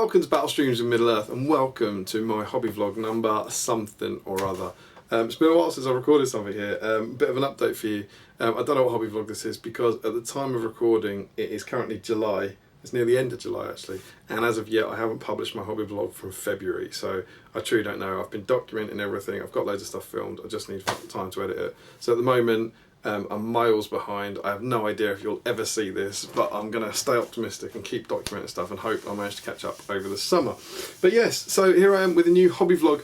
Welcome to Battle Streams in Middle-earth and welcome to my hobby vlog number something or other. It's been a while since I recorded something here, bit of an update for you. I don't know what hobby vlog this is because at the time of recording it is currently July. It's near the end of July actually, and as of yet I haven't published my hobby vlog from February, so I truly don't know. I've been documenting everything, I've got loads of stuff filmed, I just need time to edit it. So at the moment I'm miles behind. I have no idea if you'll ever see this, but I'm going to stay optimistic and keep documenting stuff and hope I manage to catch up over the summer. But yes, so here I am with a new hobby vlog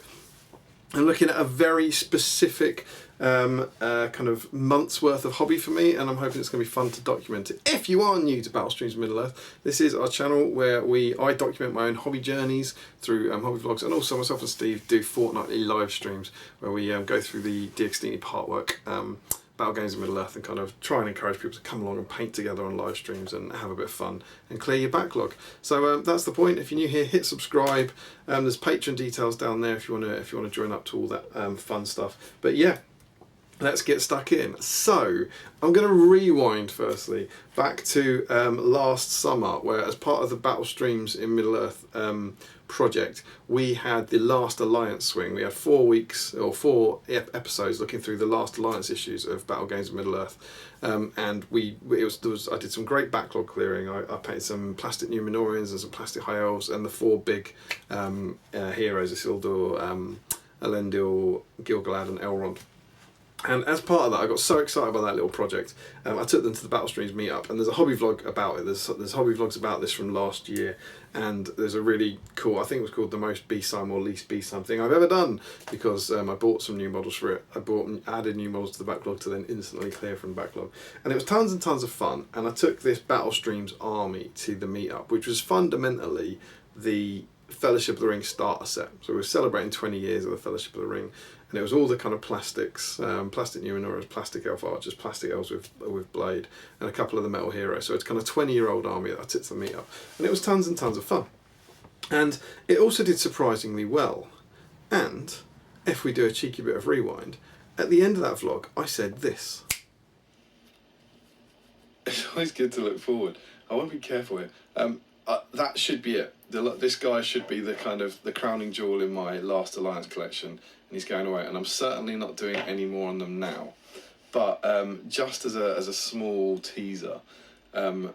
and looking at a very specific kind of month's worth of hobby for me, and I'm hoping it's going to be fun to document it. If you are new to Battle Streams Middle-earth, this is our channel where I document my own hobby journeys through hobby vlogs, and also myself and Steve do fortnightly live streams where we go through the DXD part work, Battle Games in Middle-earth, and kind of try and encourage people to come along and paint together on live streams and have a bit of fun and clear your backlog. So that's the point. If you're new here, hit subscribe. There's Patreon details down there if you want to join up to all that fun stuff. But yeah, let's get stuck in. So I'm going to rewind firstly back to last summer, where as part of the Battle Streams in Middle-earth project, we had the Last Alliance swing. We had 4 weeks or 4 episodes looking through the Last Alliance issues of Battle Games of Middle-earth, and I did some great backlog clearing. I painted some plastic Numenorians and some plastic High Elves and the 4 big heroes: Isildur, Elendil, Gil-galad and Elrond. And as part of that, I got so excited about that little project, I took them to the Battle Streams meetup, and there's a hobby vlog about it. There's hobby vlogs about this from last year, and there's a really cool, I think it was called the most B-Sime or least B-Sime thing I've ever done, because I bought some new models for it. I added new models to the backlog to then instantly clear from the backlog. And it was tons and tons of fun, and I took this Battle Streams army to the meetup, which was fundamentally the Fellowship of the Ring starter set. So we were celebrating 20 years of the Fellowship of the Ring, and it was all the kind of plastics, plastic Numenorians, plastic elf archers, plastic elves with blade, and a couple of the metal heroes. So it's kind of 20-year-old army that I took to the meetup, and it was tons and tons of fun. And it also did surprisingly well. And if we do a cheeky bit of rewind, at the end of that vlog I said this. It's always good to look forward. I won't be careful here. That should be it. This guy should be the crowning jewel in my Last Alliance collection, and he's going away. And I'm certainly not doing any more on them now. But just as a small teaser, the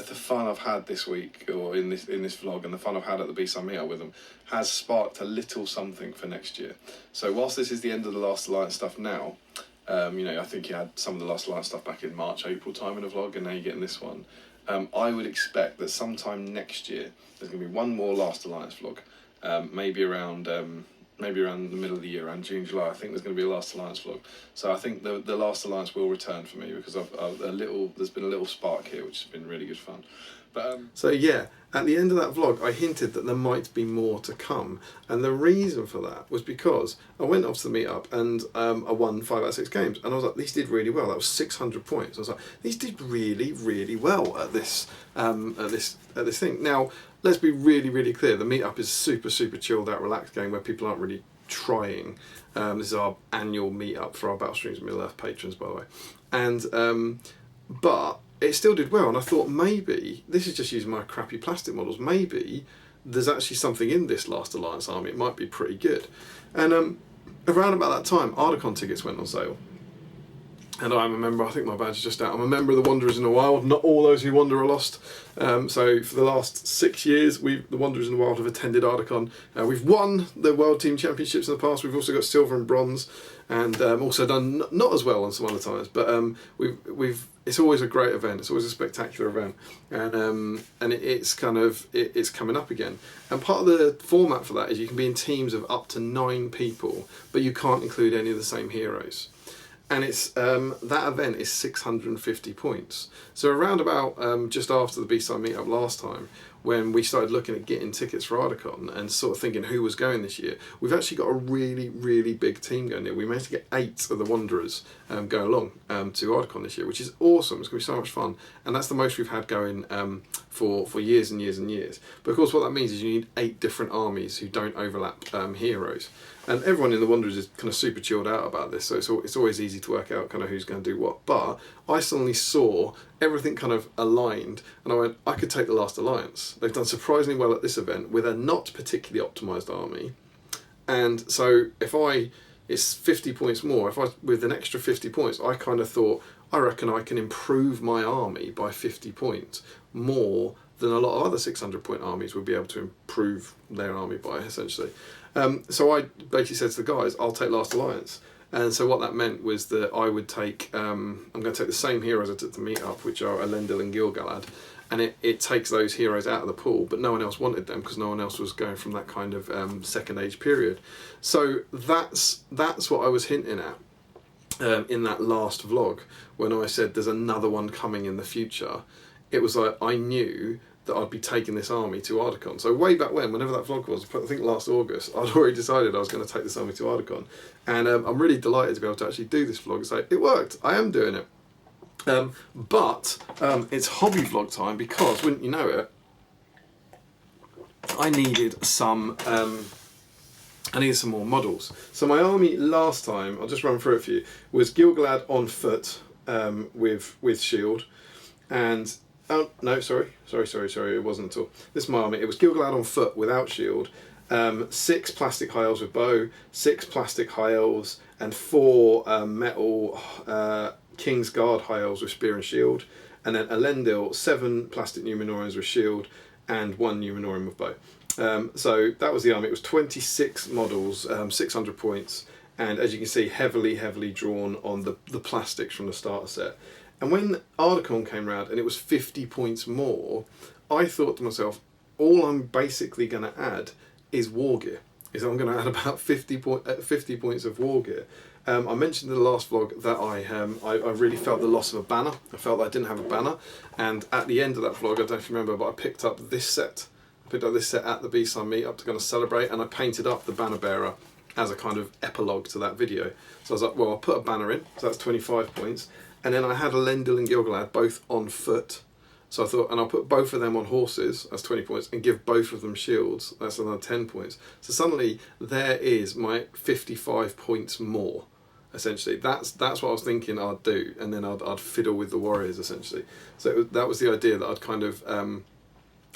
fun I've had this week, or in this vlog, and the fun I've had at the B-Sime meetup with them, has sparked a little something for next year. So whilst this is the end of the Last Alliance stuff now, I think you had some of the Last Alliance stuff back in March, April time in a vlog, and now you're getting this one. I would expect that sometime next year there's going to be one more Last Alliance vlog, maybe around the middle of the year, around June, July. I think there's going to be a Last Alliance vlog. So I think the Last Alliance will return for me, because there's been a little spark here, which has been really good fun. But so yeah, at the end of that vlog I hinted that there might be more to come, and the reason for that was because I went off to the meetup and I won 5 out of 6 games, and I was like, these did really well. That was 600 points. I was like, these did really, really well at this thing. Now let's be really, really clear. The meetup is super, super chilled out, relaxed game where people aren't really trying. This is our annual meetup for our Battle Streams Middle-earth patrons, by the way, and but it still did well, and I thought maybe, this is just using my crappy plastic models, maybe there's actually something in this Last Alliance army, it might be pretty good. And around about that time, Ardacon tickets went on sale. And I'm a member, I think my badge is just out, I'm a member of the Wanderers in the Wild. Not all those who wander are lost. So for the last 6 years, the Wanderers in the Wild have attended Ardacon. We've won the World Team Championships in the past, we've also got silver and bronze, and also done not as well on some other times, but it's always a great event, it's always a spectacular event, and it's coming up again. And part of the format for that is you can be in teams of up to 9 people, but you can't include any of the same heroes. And it's that event is 650 points. So around about just after the B-Sime meetup last time, when we started looking at getting tickets for Ardacon and sort of thinking who was going this year, we've actually got a really, really big team going there. We managed to get 8 of the Wanderers going along to Ardacon this year, which is awesome. It's going to be so much fun, and that's the most we've had going for years and years and years. But of course what that means is you need 8 different armies who don't overlap heroes. And everyone in the Wanderers is kind of super chilled out about this, so it's always easy to work out kind of who's going to do what. But I suddenly saw everything kind of aligned, and I went, I could take the Last Alliance. They've done surprisingly well at this event with a not particularly optimised army. And so it's 50 points more. With an extra 50 points, I kind of thought, I reckon I can improve my army by 50 points more than a lot of other 600-point armies would be able to improve their army by, essentially. So I basically said to the guys, I'll take Last Alliance. And so what that meant was that I would take, I'm going to take the same heroes I took to meet up, which are Elendil and Gil-galad, and it takes those heroes out of the pool, but no one else wanted them because no one else was going from that kind of Second Age period. So that's what I was hinting at in that last vlog when I said there's another one coming in the future. It was like I knew that I'd be taking this army to Ardacon. So way back when, whenever that vlog was, I think last August, I'd already decided I was going to take this army to Ardacon. And I'm really delighted to be able to actually do this vlog. So it worked, I am doing it. But it's hobby vlog time because, wouldn't you know it, I needed some more models. So my army last time, I'll just run through it for you, was Gil-galad on foot with shield, and oh no, sorry, it wasn't at all. This is my army. It was Gil-galad on foot without shield, 6 plastic high elves with bow, 6 plastic high elves, and 4 metal King's Guard high elves with spear and shield, and then Elendil 7 plastic Numenorians with shield, and 1 Numenorian with bow. So that was the army. It was 26 models, 600 points, and as you can see, heavily drawn on the plastics from the starter set. And when Ardacon came round and it was 50 points more, I thought to myself, all I'm basically going to add is war gear. I'm going to add about 50 points of war gear. I mentioned in the last vlog that I really felt the loss of a banner. I felt that I didn't have a banner, and at the end of that vlog, I don't know if you remember, but I picked up this set. I picked up this set at the B-Side meetup to kind of celebrate, and I painted up the banner bearer as a kind of epilogue to that video. So I was like, well, I'll put a banner in, so that's 25 points. And then I had Elendil and Gil-galad both on foot. So I thought, and I'll put both of them on horses, that's 20 points, and give both of them shields, that's another 10 points. So suddenly, there is my 55 points more, essentially. That's what I was thinking I'd do, and then I'd fiddle with the warriors, essentially. So that was the idea, that I'd kind of,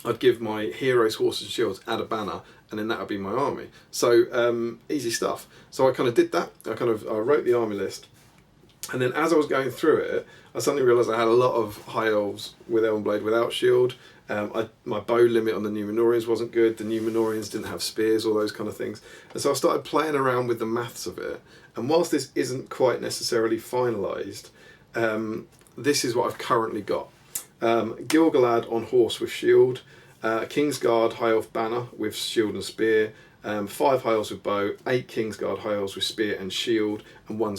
I'd give my heroes horses and shields, add a banner, and then that would be my army. So easy stuff. So I kind of did that, I wrote the army list, and then as I was going through it, I suddenly realised I had a lot of high elves with Elven Blade without shield. My bow limit on the Numenorians wasn't good. The Numenorians didn't have spears, all those kind of things. And so I started playing around with the maths of it. And whilst this isn't quite necessarily finalised, this is what I've currently got. Gil-galad on horse with shield, King's Guard high elf banner with shield and spear, 5 high elves with bow, 8 King's Guard high elves with spear and shield, and 1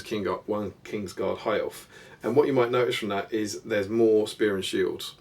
King's Guard high elf. And what you might notice from that is there's more spear and shields.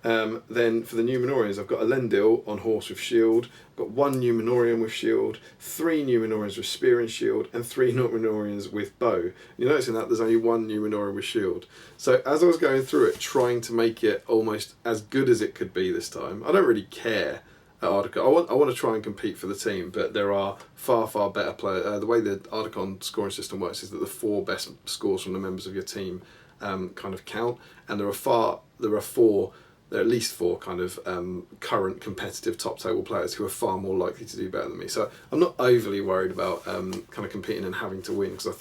Then for the Numenorians, I've got Elendil on horse with shield, I've got 1 Numenorian with shield, 3 Numenorians with spear and shield, and 3 Numenorians with bow. You're noticing that there's only 1 Numenorian with shield. So as I was going through it, trying to make it almost as good as it could be this time, I don't really care at Ardacon. I want to try and compete for the team, but there are far better players. The way the Ardacon scoring system works is that the 4 best scores from the members of your team kind of count, and there are at least 4 kind of current competitive top table players who are far more likely to do better than me. So I'm not overly worried about kind of competing and having to win, because I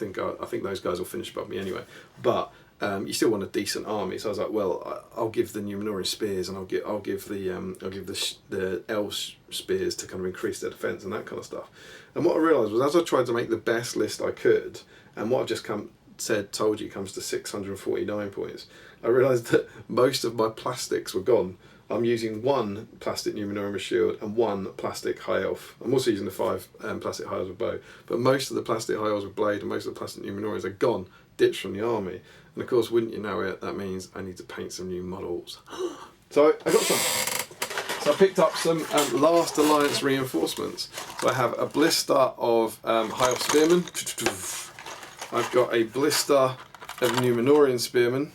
think those guys will finish above me anyway. But you still want a decent army. So I was like, well, I'll give the Numenorian spears, and I'll give the elves spears to kind of increase their defence and that kind of stuff. And what I realised was, as I tried to make the best list I could, and what I've just told you comes to 649 points, I realised that most of my plastics were gone. I'm using 1 plastic Numenorian with shield and 1 plastic high elf. I'm also using the 5 plastic high elves with bow, but most of the plastic high elves with blade and most of the plastic Numenorians are gone, ditched from the army. And of course, wouldn't you know it, that means I need to paint some new models. So I got some. So I picked up some Last Alliance reinforcements. So I have a blister of high elf spearmen. I've got a blister of Numenorian spearmen,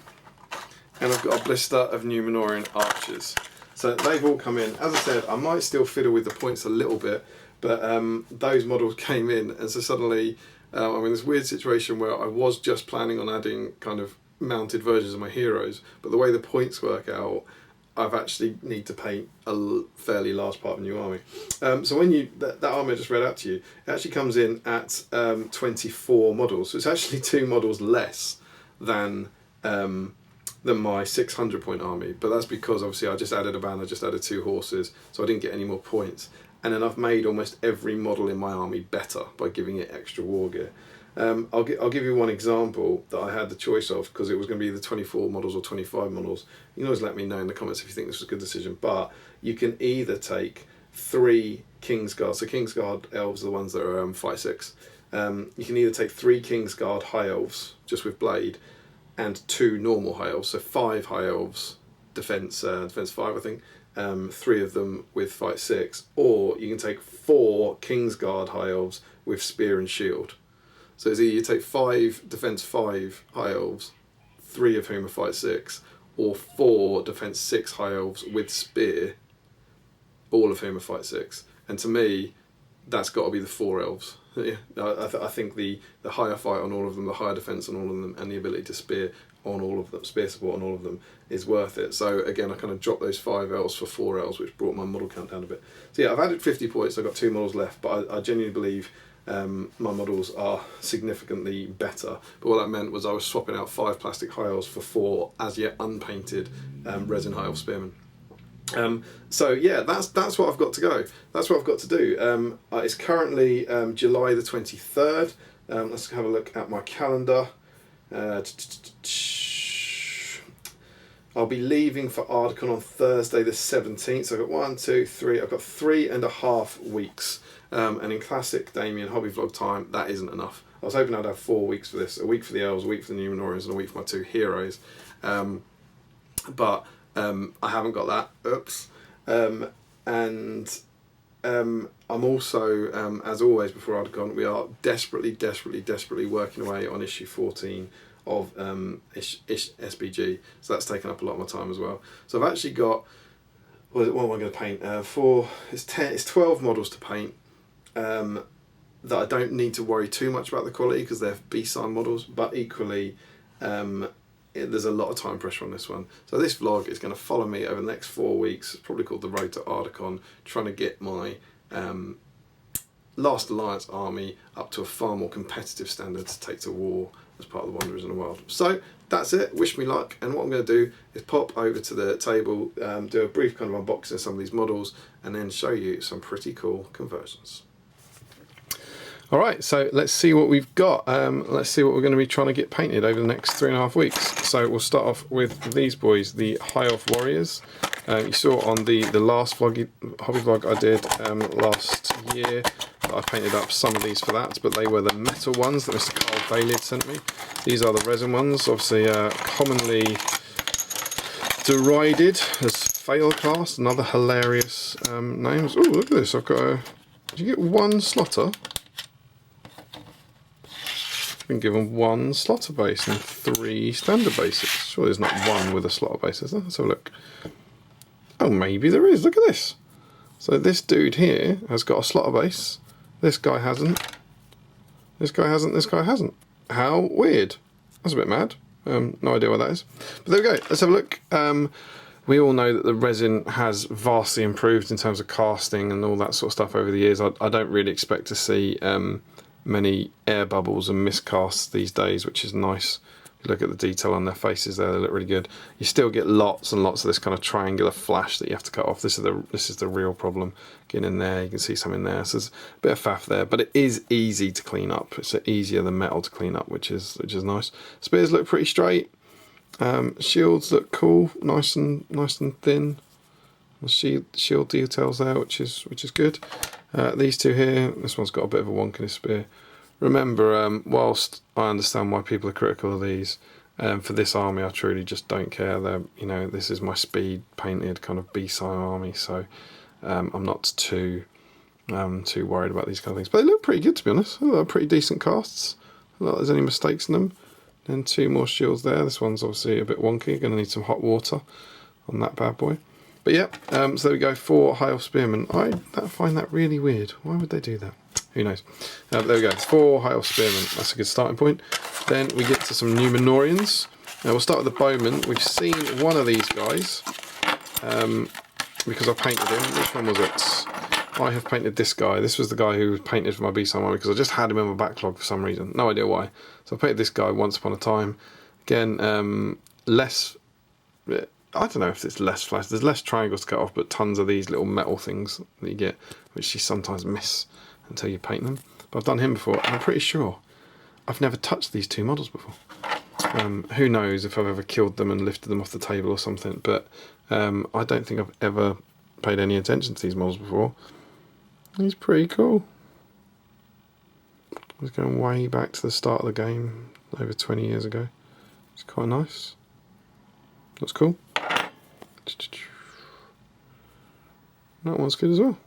and I've got a blister of Numenorian archers. So they've all come in. As I said, I might still fiddle with the points a little bit, but those models came in, and so suddenly I'm in this weird situation where I was just planning on adding kind of mounted versions of my heroes, but the way the points work out, I've actually need to paint a fairly large part of a new army. So when you that army I just read out to you, it actually comes in at 24 models. So it's actually 2 models less than my 600 point army. But that's because obviously I just added a band, I just added 2 horses, so I didn't get any more points. And then I've made almost every model in my army better by giving it extra war gear. I'll give you one example that I had the choice of, because it was going to be the 24 models or 25 models. You can always let me know in the comments if you think this was a good decision. But you can either take 3 Kingsguard, so Kingsguard elves are the ones that are fight 6. You can either take 3 Kingsguard high elves just with blade, and 2 normal high elves, so 5 high elves, defense 5 I think, 3 of them with fight 6, or you can take 4 Kingsguard high elves with spear and shield. So it's either you take 5 defense 5 high elves, 3 of whom are fight 6, or 4 defense 6 high elves with spear, all of whom are fight 6. And to me, that's got to be the 4 elves. Yeah, I think the higher fight on all of them, the higher defense on all of them, and the ability to spear on all of them, spear support on all of them, is worth it. So again, I kind of dropped those 5 elves for 4 elves, which brought my model count down a bit. So yeah, I've added 50 points. I've got 2 models left, but I genuinely believe my models are significantly better. But what that meant was I was swapping out 5 plastic high elves for 4 as yet unpainted resin high elf spearmen. So yeah, that's what I've got to go. That's what I've got to do. It's currently July the 23rd. Let's have a look at my calendar. I'll be leaving for Ardacon on Thursday the 17th. So I've got 1, 2, 3. I've got 3.5 weeks. And in classic Damian hobby vlog time, that isn't enough. I was hoping I'd have 4 weeks for this. A week for the elves, a week for the Numenorians, and a week for my 2 heroes. But I haven't got that. Oops. And I'm also, as always before Ardacon, we are desperately working away on issue 14 of SBG. So that's taken up a lot of my time as well. So I've actually got, what am I going to paint? It's 12 models to paint. That I don't need to worry too much about the quality because they're B-sign models, but equally there's a lot of time pressure on this one. So this vlog is going to follow me over the next 4 weeks. It's probably called the Road to Ardacon, trying to get my Last Alliance army up to a far more competitive standard to take to war as part of the Wanderers in the Wild. So that's it, wish me luck, and what I'm going to do is pop over to the table, do a brief kind of unboxing of some of these models, and then show you some pretty cool conversions. Alright, so let's see what we've got. Let's see what we're going to be trying to get painted over the next 3.5 weeks. So we'll start off with these boys, the High Elf Warriors. You saw on the last hobby vlog I did last year that I painted up some of these for that, but they were the metal ones that Mr. Carl Bailey had sent me. These are the resin ones, obviously commonly derided as fail cast, another hilarious names. Oh, look at this, I've got a... Did you get 1 slotter? Been given 1 slotter base and 3 standard bases. Sure there's not 1 with a slotter base, is there? Let's have a look. Oh, maybe there is. Look at this. So this dude here has got a slotter base. This guy hasn't. This guy hasn't. This guy hasn't. How weird. That's a bit mad. No idea what that is. But there we go. Let's have a look. We all know that the resin has vastly improved in terms of casting and all that sort of stuff over the years. I don't really expect to see many air bubbles and miscasts these days, which is nice. Look at the detail on their faces there, they look really good. You still get lots and lots of this kind of triangular flash that you have to cut off. This is the real problem. Getting in there, you can see some in there, so there's a bit of faff there, but it is easy to clean up. It's easier than metal to clean up, which is nice. Spears look pretty straight. Shields look cool, nice and thin. Shield details there, which is good. These two here, this one's got a bit of a wonk in his spear. Remember, whilst I understand why people are critical of these, for this army I truly just don't care. This is my speed painted kind of B-sign army, so I'm not too worried about these kind of things. But they look pretty good, to be honest. They're pretty decent casts. Not that there's any mistakes in them. Then 2 more shields there. This one's obviously a bit wonky. Going to need some hot water on that bad boy. But yeah, so there we go, 4 High Elf Spearmen. I find that really weird. Why would they do that? Who knows? But there we go, 4 High Elf Spearmen. That's a good starting point. Then we get to some Numenorians. We'll start with the Bowman. We've seen one of these guys because I painted him. Which one was it? I have painted this guy. This was the guy who was painted for my B-Sign one because I just had him in my backlog for some reason. No idea why. So I painted this guy once upon a time. Again, less... I don't know if it's less flash. There's less triangles to cut off, but tons of these little metal things that you get, which you sometimes miss until you paint them. But I've done him before, and I'm pretty sure I've never touched these 2 models before. Who knows if I've ever killed them and lifted them off the table or something, but I don't think I've ever paid any attention to these models before. He's pretty cool. He's going way back to the start of the game, over 20 years ago. It's quite nice. Looks cool. That one's good as well.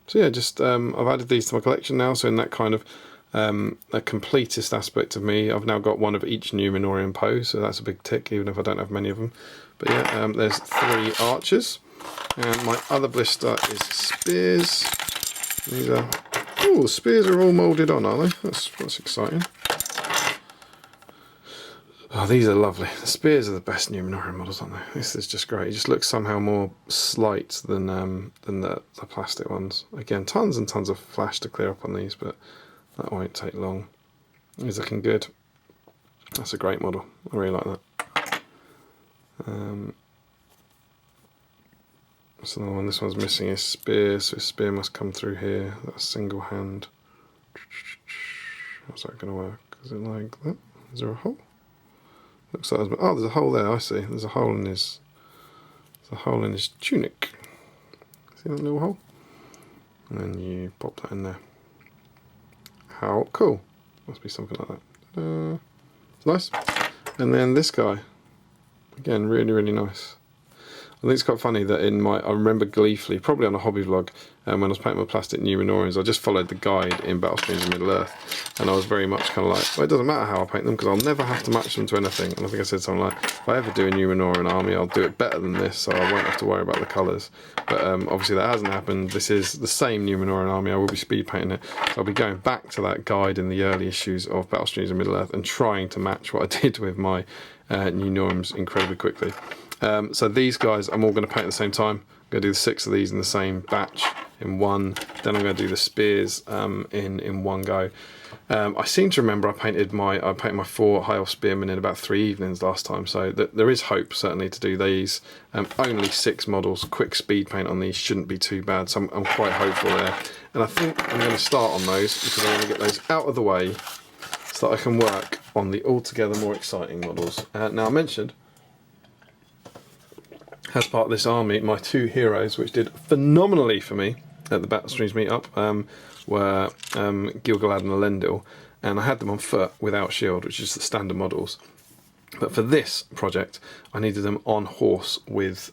So yeah, just I've added these to my collection now, so in that kind of a completist aspect of me, I've now got one of each Numenorian pose, so that's a big tick, even if I don't have many of them. But yeah, there's 3 archers, and my other blister is spears. These are, oh, spears are all moulded on, are they? That's exciting. Oh, these are lovely. The spears are the best Numenorian models, aren't they? This is just great. It just looks somehow more slight than the plastic ones. Again, tons and tons of flash to clear up on these, but that won't take long. He's looking good. That's a great model. I really like that. That's another one. This one's missing his spear, so his spear must come through here. That's single hand. How's that going to work? Is it like that? Is there a hole? Looks like there's, oh, there's a hole there. I see. There's a hole in his. There's a hole in his tunic. See that little hole? And then you pop that in there. How cool! Must be something like that. It's nice. And then this guy, again, really, really nice. I think it's quite funny that I remember gleefully, probably on a hobby vlog, when I was painting my plastic Numenorians, I just followed the guide in Battle Streams of Middle-earth, and I was very much kind of like, well, it doesn't matter how I paint them, because I'll never have to match them to anything. And I think I said something like, if I ever do a Numenorian army, I'll do it better than this, so I won't have to worry about the colours. But obviously that hasn't happened. This is the same Numenorian army. I will be speed painting it, so I'll be going back to that guide in the early issues of Battle Streams of Middle-earth and trying to match what I did with my new norms incredibly quickly. So these guys I'm all going to paint at the same time. I'm going to do the 6 of these in the same batch in one. Then I'm going to do the spears in one go. I seem to remember I painted my 4 High Elf Spearmen in about 3 evenings last time, so there is hope certainly to do these. Only 6 models, quick speed paint on these shouldn't be too bad, so I'm quite hopeful there. And I think I'm going to start on those because I want to get those out of the way so that I can work on the altogether more exciting models. Now I mentioned, as part of this army, my 2 heroes, which did phenomenally for me at the Battle Streams meetup, were Gil-galad and Elendil, and I had them on foot without shield, which is the standard models. But for this project, I needed them on horse with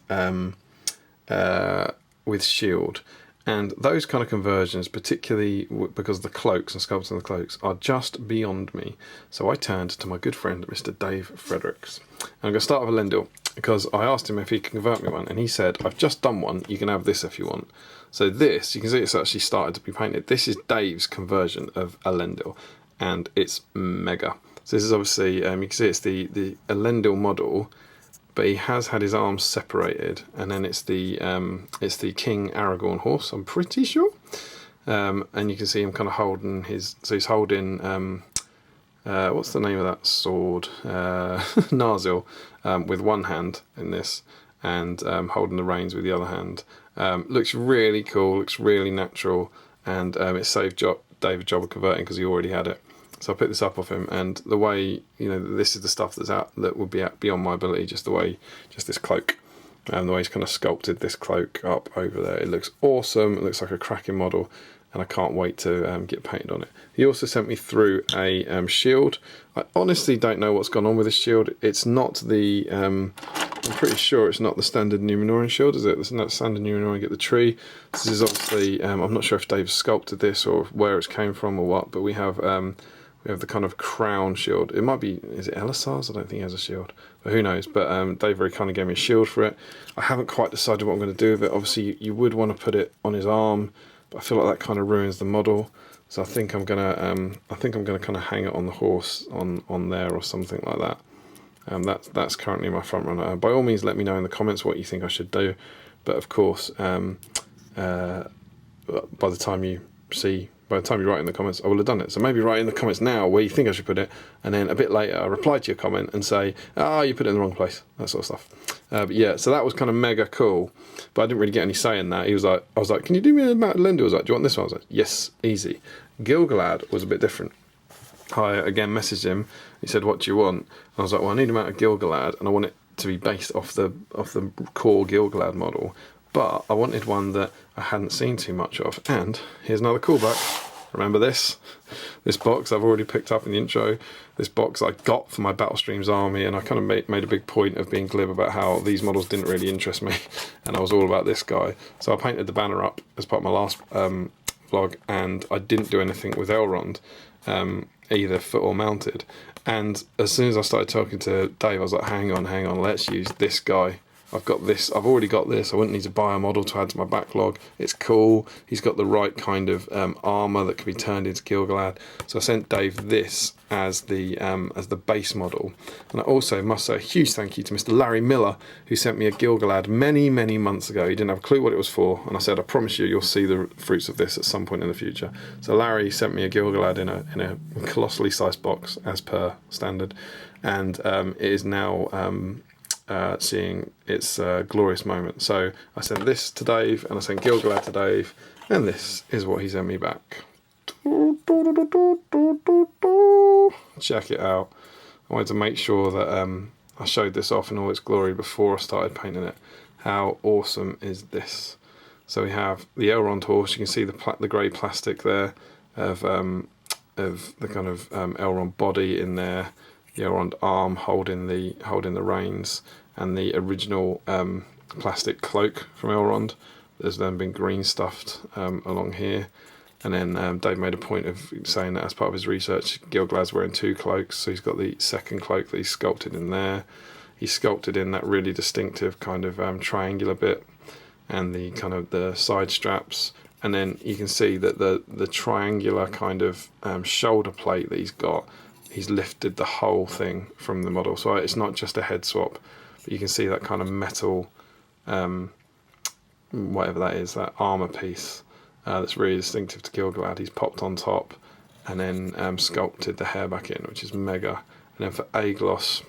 shield. And those kind of conversions, particularly because of the cloaks and sculpting the cloaks, are just beyond me. So I turned to my good friend, Mr. Dave Fredericks. And I'm going to start with Elendil, because I asked him if he can convert me one, and he said, I've just done one, you can have this if you want. So this, you can see it's actually started to be painted. This is Dave's conversion of Elendil, and it's mega. So this is obviously, you can see it's the Elendil model, but he has had his arms separated, and then it's the King Aragorn horse, I'm pretty sure. And you can see him kind of holding his, so he's holding, what's the name of that sword? Narsil, with one hand in this, and holding the reins with the other hand. Looks really cool, looks really natural, and it saved David job of converting because he already had it. So I picked this up off him, and the way, you know, this is the stuff that's out that would be beyond my ability, just this cloak. And the way he's kind of sculpted this cloak up over there. It looks awesome, it looks like a cracking model, and I can't wait to get painted on it. He also sent me through a shield. I honestly don't know what's gone on with this shield. It's not the, I'm pretty sure it's not the standard Numenorian shield, is it? It's not standard Numenorian, get the tree. This is obviously, I'm not sure if Dave sculpted this or where it's came from or what, but we have We have the kind of crown shield. It might be, is it Elisar's? I don't think he has a shield, but who knows. But Dave very kindly gave me a shield for it. I haven't quite decided what I'm going to do with it. Obviously, you would want to put it on his arm, but I feel like that kind of ruins the model. So I think I'm gonna kind of hang it on the horse on there or something like that. That's currently my front runner. By all means, let me know in the comments what you think I should do. But of course, by the time you write in the comments, I will have done it. So maybe write in the comments now where you think I should put it, and then a bit later I reply to your comment and say, you put it in the wrong place, that sort of stuff. But yeah, so that was kind of mega cool, but I didn't really get any say in that. I was like, can you do me a Matt Lender? I was like, do you want this one? I was like, yes, easy. Gilgalad was a bit different. I again messaged him. He said, what do you want? And I was like, well, I need a Mount of Gilgalad, and I want it to be based off the core Gilgalad model. But I wanted one that I hadn't seen too much of. And here's another callback. Remember this? This box I've already picked up in the intro. This box I got for my Battlestreams army, and I kind of made a big point of being glib about how these models didn't really interest me, and I was all about this guy. So I painted the banner up as part of my last vlog, and I didn't do anything with Elrond, either foot or mounted. And as soon as I started talking to Dave, I was like, hang on, let's use this guy. I've got this, I've already got this, I wouldn't need to buy a model to add to my backlog. It's cool, he's got the right kind of armour that can be turned into Gilgalad. So I sent Dave this as the base model. And I also must say a huge thank you to Mr. Larry Miller, who sent me a Gilgalad many months ago. He didn't have a clue what it was for, and I said, I promise you'll see the fruits of this at some point in the future. So Larry sent me a Gilgalad in a colossally sized box, as per standard, and it is now seeing its glorious moment. So I sent this to Dave, and I sent Gilgalad to Dave, and this is what he sent me back. Check it out. I wanted to make sure that I showed this off in all its glory before I started painting it. How awesome is this? So we have the Elrond horse. You can see the grey plastic there of the kind of Elrond body in there. The Elrond arm holding the reins, and the original plastic cloak from Elrond. There's then been green stuffed along here, and then Dave made a point of saying that as part of his research, Gilgalad's wearing two cloaks, so he's got the second cloak that he's sculpted in there. He sculpted in that really distinctive kind of triangular bit, and the kind of the side straps, and then you can see that the triangular kind of shoulder plate that he's lifted the whole thing from the model, so it's not just a head swap, but you can see that kind of metal, whatever that is, that armour piece that's really distinctive to Gilgalad. He's popped on top and then sculpted the hair back in, which is mega. And then for Aeglos,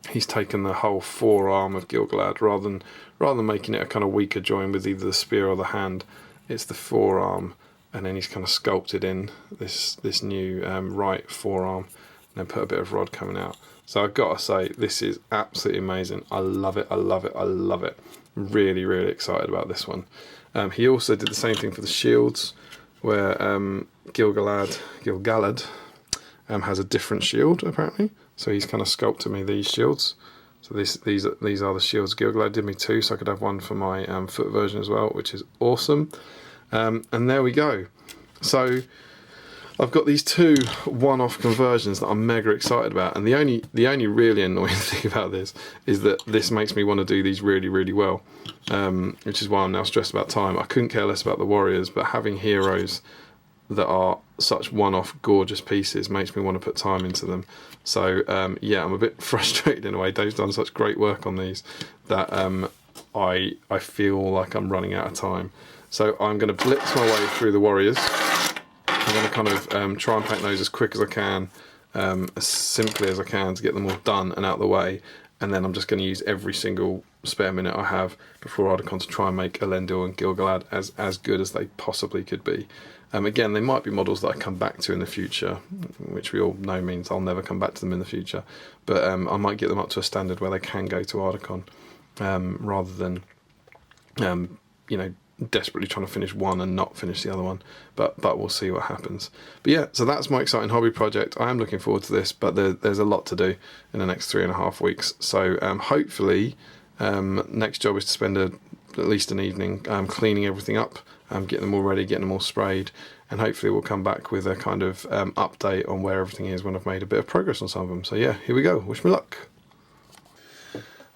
he's taken the whole forearm of Gilgalad, rather than making it a kind of weaker join with either the spear or the hand, it's the forearm, and then he's kind of sculpted in this new right forearm, and then put a bit of rod coming out. So I've got to say, this is absolutely amazing. I love it. I'm really excited about this one. He also did the same thing for the shields, where Gilgalad has a different shield apparently. So he's kind of sculpted me these shields. So these are the shields Gilgalad did me too, so I could have one for my foot version as well, which is awesome. And there we go. So I've got these two one-off conversions that I'm mega excited about, and the only really annoying thing about this is that this makes me want to do these really well, which is why I'm now stressed about time. I couldn't care less about the warriors, but having heroes that are such one-off gorgeous pieces makes me want to put time into them. So yeah, I'm a bit frustrated in a way. Dave's done such great work on these that I feel like I'm running out of time. So I'm going to blitz my way through the warriors. I'm going to kind of try and paint those as quick as I can, as simply as I can, to get them all done and out of the way, and then I'm just going to use every single spare minute I have before Ardacon to try and make Elendil and Gilgalad as good as they possibly could be. Again, they might be models that I come back to in the future, which we all know means I'll never come back to them in the future, but I might get them up to a standard where they can go to Ardacon, rather than you know, desperately trying to finish one and not finish the other one, but we'll see what happens. But yeah, so that's my exciting hobby project. I am looking forward to this, but there's a lot to do in the next 3.5 weeks. So hopefully next job is to spend at least an evening cleaning everything up, getting them all ready, getting them all sprayed, and hopefully we'll come back with a kind of update on where everything is when I've made a bit of progress on some of them. So yeah, here we go. Wish me luck.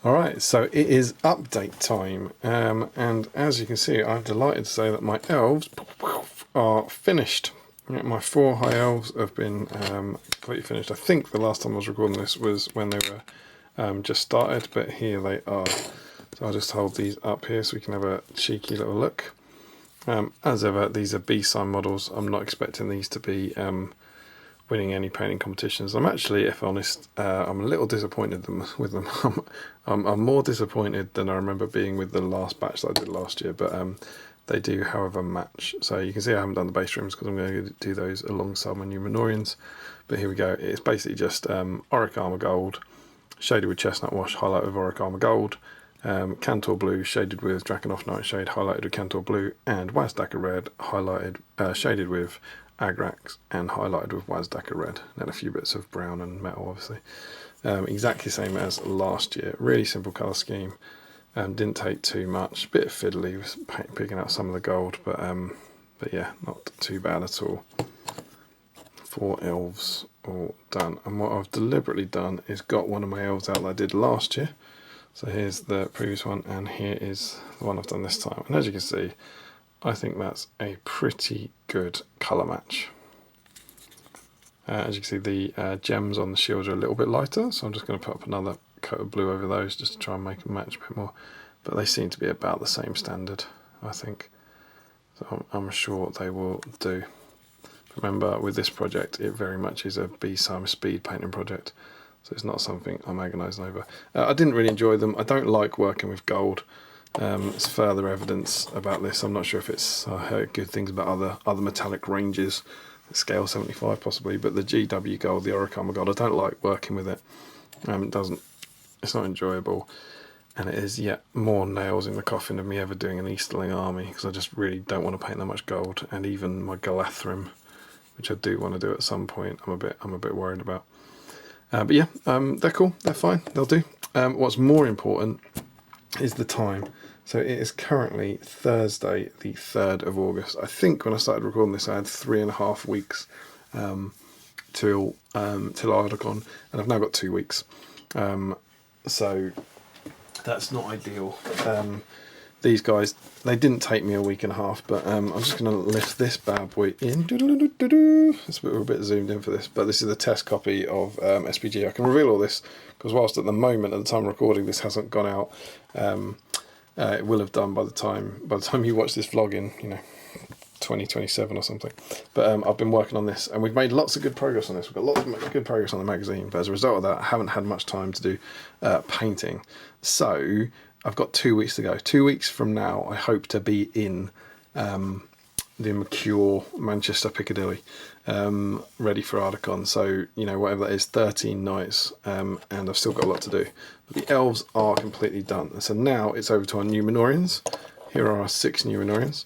Alright, so it is update time, and as you can see, I'm delighted to say that my elves are finished. My 4 high elves have been completely finished. I think the last time I was recording this was when they were just started, but here they are. So I'll just hold these up here so we can have a cheeky little look. As ever, these are B-sign models. I'm not expecting these to be winning any painting competitions. I'm actually, if honest, I'm a little disappointed with them. I'm more disappointed than I remember being with the last batch that I did last year, but they do, however, match. So you can see I haven't done the base rims because I'm going to do those alongside my Numenorians. But here we go. It's basically just Auric Armor Gold, shaded with Chestnut Wash, highlighted with Auric Armor Gold, Cantor Blue, shaded with Drakenhof Nightshade, highlighted with Cantor Blue, and Wazdakka Red, highlighted, shaded with Agrax, and highlighted with Wazdakka Red. And then a few bits of brown and metal, obviously. Exactly same as last year. Really simple colour scheme. Didn't take too much. Bit fiddly, was picking out some of the gold, but yeah, not too bad at all. 4 elves all done. And what I've deliberately done is got one of my elves out that I did last year. So here's the previous one, and here is the one I've done this time. And as you can see, I think that's a pretty good colour match. As you can see, the gems on the shields are a little bit lighter, so I'm just going to put up another coat of blue over those just to try and make them match a bit more. But they seem to be about the same standard, I think. So I'm sure they will do. Remember, with this project, it very much is a B-sign speed painting project. So it's not something I'm agonising over. I didn't really enjoy them. I don't like working with gold. It's further evidence about this. I'm not sure if it's I heard good things about other metallic ranges, scale 75 possibly, but the GW gold, the Auric Armor Gold, I don't like working with it. It's not enjoyable, and it is yet more nails in the coffin of me ever doing an Easterling army, because I just really don't want to paint that much gold. And even my Galathrim, which I do want to do at some point, I'm a bit worried about. But yeah, they're cool, they're fine, they'll do. What's more important is the time. So it is currently Thursday, the 3rd of August. I think when I started recording this, I had 3.5 weeks till Ardacon, and I've now got 2 weeks. So that's not ideal. These guys, they didn't take me a week and a half, but I'm just going to lift this bad boy in. We're a bit zoomed in for this, but this is the test copy of SPG. I can reveal all this because whilst at the moment, at the time of recording, this hasn't gone out. It will have done by the time you watch this vlog in 2027 or something. But I've been working on this, and we've made lots of good progress on this. We've got lots of good progress on the magazine, but as a result of that, I haven't had much time to do painting. So I've got 2 weeks to go. 2 weeks from now, I hope to be in the Mercure Manchester Piccadilly, ready for Ardacon. So, whatever that is, 13 nights, and I've still got a lot to do. But the elves are completely done. And so now it's over to our Numenorians. Here are our 6 Numenorians.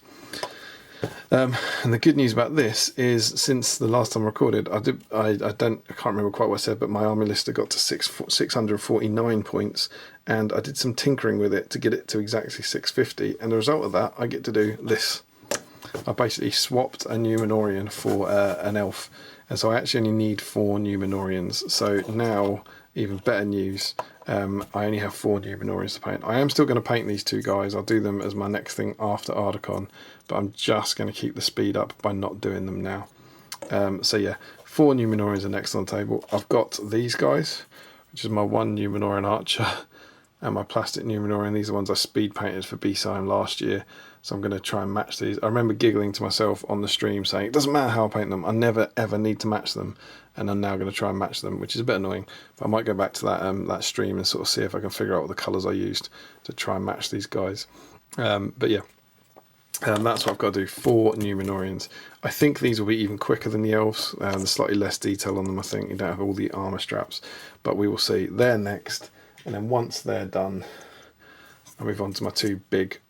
And the good news about this is, since the last time I recorded, I can't remember quite what I said, but my army lister got to 649 points, and I did some tinkering with it to get it to exactly 650, and the result of that, I get to do this. I basically swapped a Numenorian for an elf, and so I actually only need 4 Numenorians. So now, even better news, I only have 4 Numenorians to paint. I am still going to paint these 2 guys. I'll do them as my next thing after Ardacon, but I'm just going to keep the speed up by not doing them now. So yeah, 4 Numenorians are next on the table. I've got these guys, which is my 1 Numenorian archer and my plastic Numenorian. These are ones I speed painted for B-Sign last year, so I'm going to try and match these. I remember giggling to myself on the stream saying, it doesn't matter how I paint them, I never ever need to match them, and I'm now going to try and match them, which is a bit annoying, but I might go back to that stream and sort of see if I can figure out what the colours I used to try and match these guys. But yeah, that's what I've got to do, 4 Numenorians. I think these will be even quicker than the elves. There's slightly less detail on them, I think. You don't have all the armour straps, but we will see. They're next, and then once they're done, I'll move on to my 2 big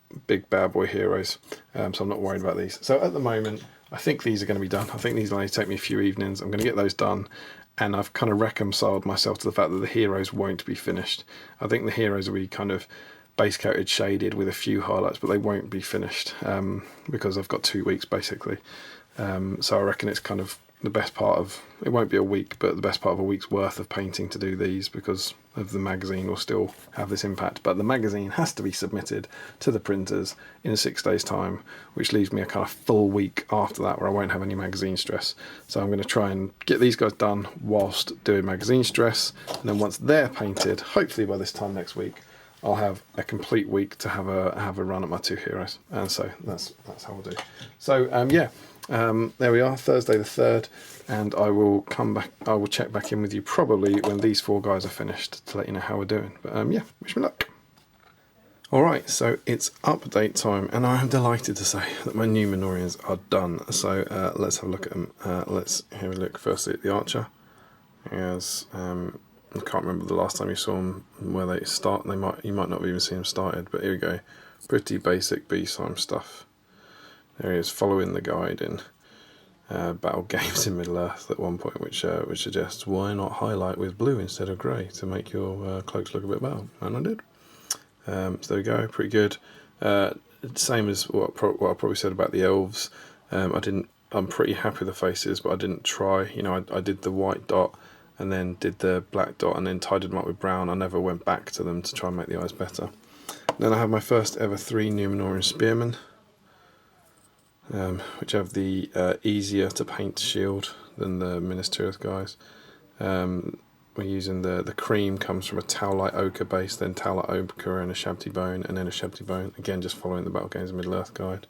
bad boy heroes. So I'm not worried about these. So at the moment, I think these are going to be done. I think these will only take me a few evenings. I'm going to get those done, and I've kind of reconciled myself to the fact that the heroes won't be finished. I think the heroes will be kind of base coated, shaded with a few highlights, but they won't be finished because I've got 2 weeks basically. So I reckon it's kind of the best part of, it won't be a week, but the best part of a week's worth of painting to do these, because of the magazine will still have this impact. But the magazine has to be submitted to the printers in 6 days time, which leaves me a kind of full week after that where I won't have any magazine stress. So I'm going to try and get these guys done whilst doing magazine stress, and then once they're painted, hopefully by this time next week, I'll have a complete week to have a run at my 2 heroes, and so that's how we'll do. So there we are, Thursday the 3rd, and I will come back. I will check back in with you probably when these 4 guys are finished to let you know how we're doing. But yeah, wish me luck. All right, so it's update time, and I am delighted to say that my new Minorians are done. So let's have a look at them. Let's have a look firstly at the Archer. As I can't remember the last time you saw them, where they start. You might not have even seen them started, but here we go. Pretty basic B-Sime stuff. There he is, following the guide in Battle Games in Middle-earth at one point, which suggests why not highlight with blue instead of grey to make your cloaks look a bit better, and I did. So there we go, pretty good. Same as what I probably said about the elves. I'm pretty happy with the faces, but I didn't try. You know, I did the white dot and then did the black dot and then tidied them up with brown. I never went back to them to try and make the eyes better. Then I have my first ever 3 Numenorian Spearmen, which have the easier to paint shield than the Minas Tirith guys. We're using the cream comes from a Towlight Ochre base, then Towlight Ochre and a Shabty Bone, and then a Shabty Bone. Again, just following the Battle Games of Middle-earth guide.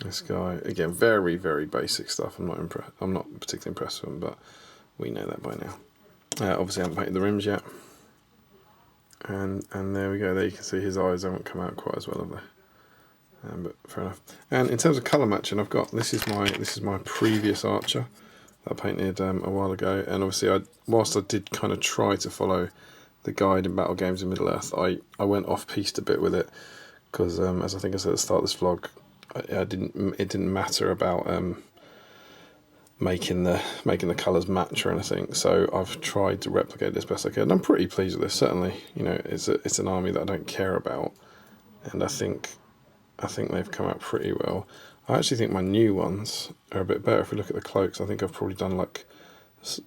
This guy, again, very, very basic stuff. I'm not particularly impressed with him, but we know that by now. Obviously, I haven't painted the rims yet. And there we go. There you can see his eyes haven't come out quite as well, have they? But fair enough. And in terms of colour matching, I've got this is my previous Archer that I painted a while ago. And obviously, whilst I did kind of try to follow the guide in Battle Games in Middle-earth, I went off-piste a bit with it because, as I think I said at the start of this vlog, it didn't matter about making the colours match or anything. So I've tried to replicate this best I can. And I'm pretty pleased with this. Certainly, you know, it's an army that I don't care about, and I think they've come out pretty well. I actually think my new ones are a bit better. If we look at the cloaks, I think I've probably done like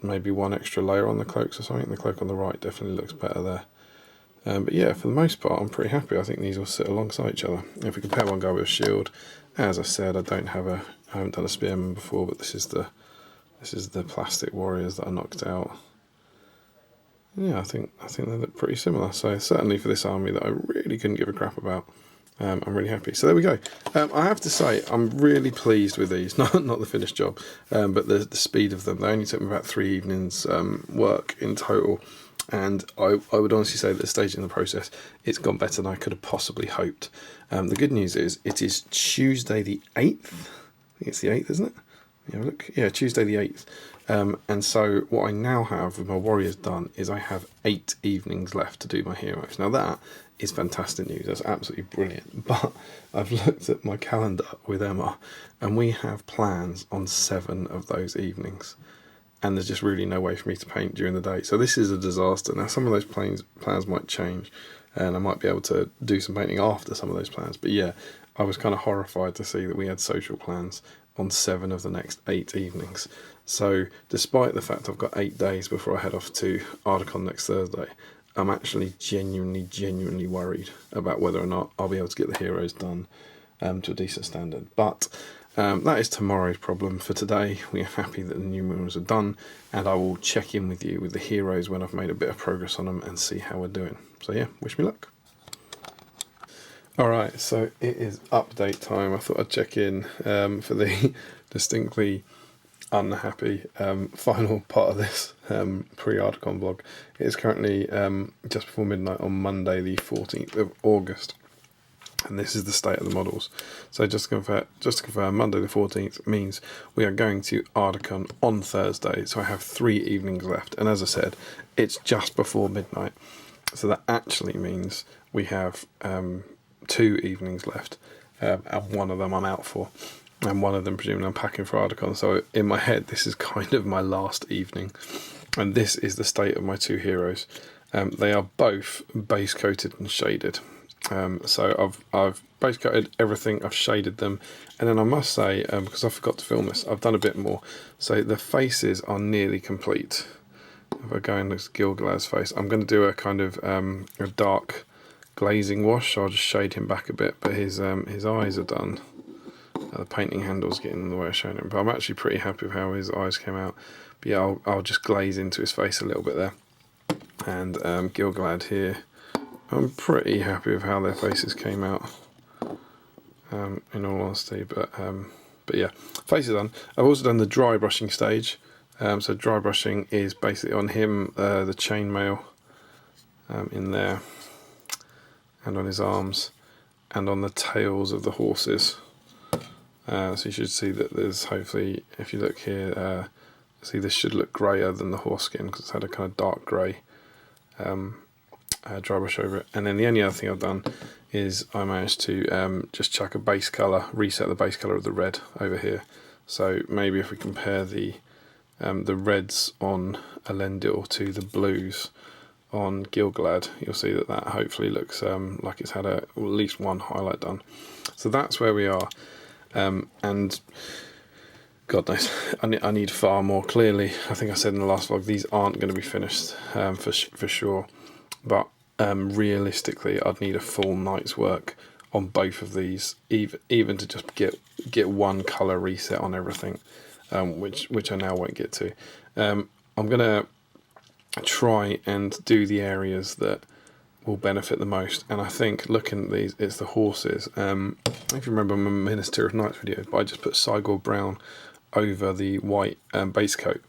maybe 1 extra layer on the cloaks or something. The cloak on the right definitely looks better there. But yeah, for the most part, I'm pretty happy. I think these will sit alongside each other. If we compare one guy with a shield, as I said, I haven't done a spearman before, but this is the plastic warriors that I knocked out. Yeah, I think they look pretty similar. So certainly for this army that I really couldn't give a crap about, I'm really happy. So there we go. I have to say I'm really pleased with these. Not the finished job, but the speed of them. They only took me about 3 evenings work in total. And I would honestly say that at this stage in the process, it's gone better than I could have possibly hoped. The good news is it is Tuesday the 8th. I think it's the 8th, isn't it? Yeah, look. Yeah, Tuesday the 8th. And so what I now have with my warriors done is I have 8 evenings left to do my heroes. Now that is fantastic news. That's absolutely brilliant. But I've looked at my calendar with Emma, and we have plans on 7 of those evenings. And there's just really no way for me to paint during the day. So this is a disaster. Now some of those plans might change, and I might be able to do some painting after some of those plans. But yeah, I was kind of horrified to see that we had social plans on 7 of the next 8 evenings. So despite the fact I've got 8 days before I head off to Ardacon next Thursday, I'm actually genuinely worried about whether or not I'll be able to get the heroes done to a decent standard. But that is tomorrow's problem. For today, we are happy that the new moons are done, and I will check in with you with the heroes when I've made a bit of progress on them and see how we're doing. So yeah, wish me luck. Alright, so it is update time. I thought I'd check in for the distinctly unhappy final part of this pre-Ardacon vlog. It is currently just before midnight on Monday the 14th of August. And this is the state of the models. So just to confirm, Monday the 14th means we are going to Ardacon on Thursday. So I have 3 evenings left. And as I said, it's just before midnight. So that actually means we have 2 evenings left. And one of them I'm out for. And one of them presumably I'm packing for Ardacon. So in my head, this is kind of my last evening. And this is the state of my 2 heroes. They are both base coated and shaded. So I've base coated everything, I've shaded them, and then I must say, because I forgot to film this, I've done a bit more. So the faces are nearly complete. If I go and look at Gilgalad's face, I'm going to do a kind of a dark glazing wash. So I'll just shade him back a bit, but his eyes are done. The painting handle's getting in the way of showing him, but I'm actually pretty happy with how his eyes came out. But yeah, I'll just glaze into his face a little bit there. And Gilgalad here, I'm pretty happy with how their faces came out, in all honesty. But yeah, face is done. I've also done the dry brushing stage. So dry brushing is basically on him, the chainmail in there, and on his arms, and on the tails of the horses. So you should see that there's, hopefully, if you look here, see this should look greyer than the horse skin because it's had a kind of dark grey dry brush over it. And then the only other thing I've done is I managed to just chuck a base colour, reset the base colour of the red over here. So maybe if we compare the reds on Elendil to the blues on Gilgalad, you'll see that hopefully looks like it's had at least one highlight done. So that's where we are. And God knows, I need far more. Clearly, I think I said in the last vlog, these aren't going to be finished for sure. But realistically, I'd need a full night's work on both of these, even to just get one colour reset on everything, which I now won't get to. I'm going to try and do the areas that will benefit the most, and I think looking at these, it's the horses. If you remember my Minister of Knights video, but I just put Cygor brown over the white base coat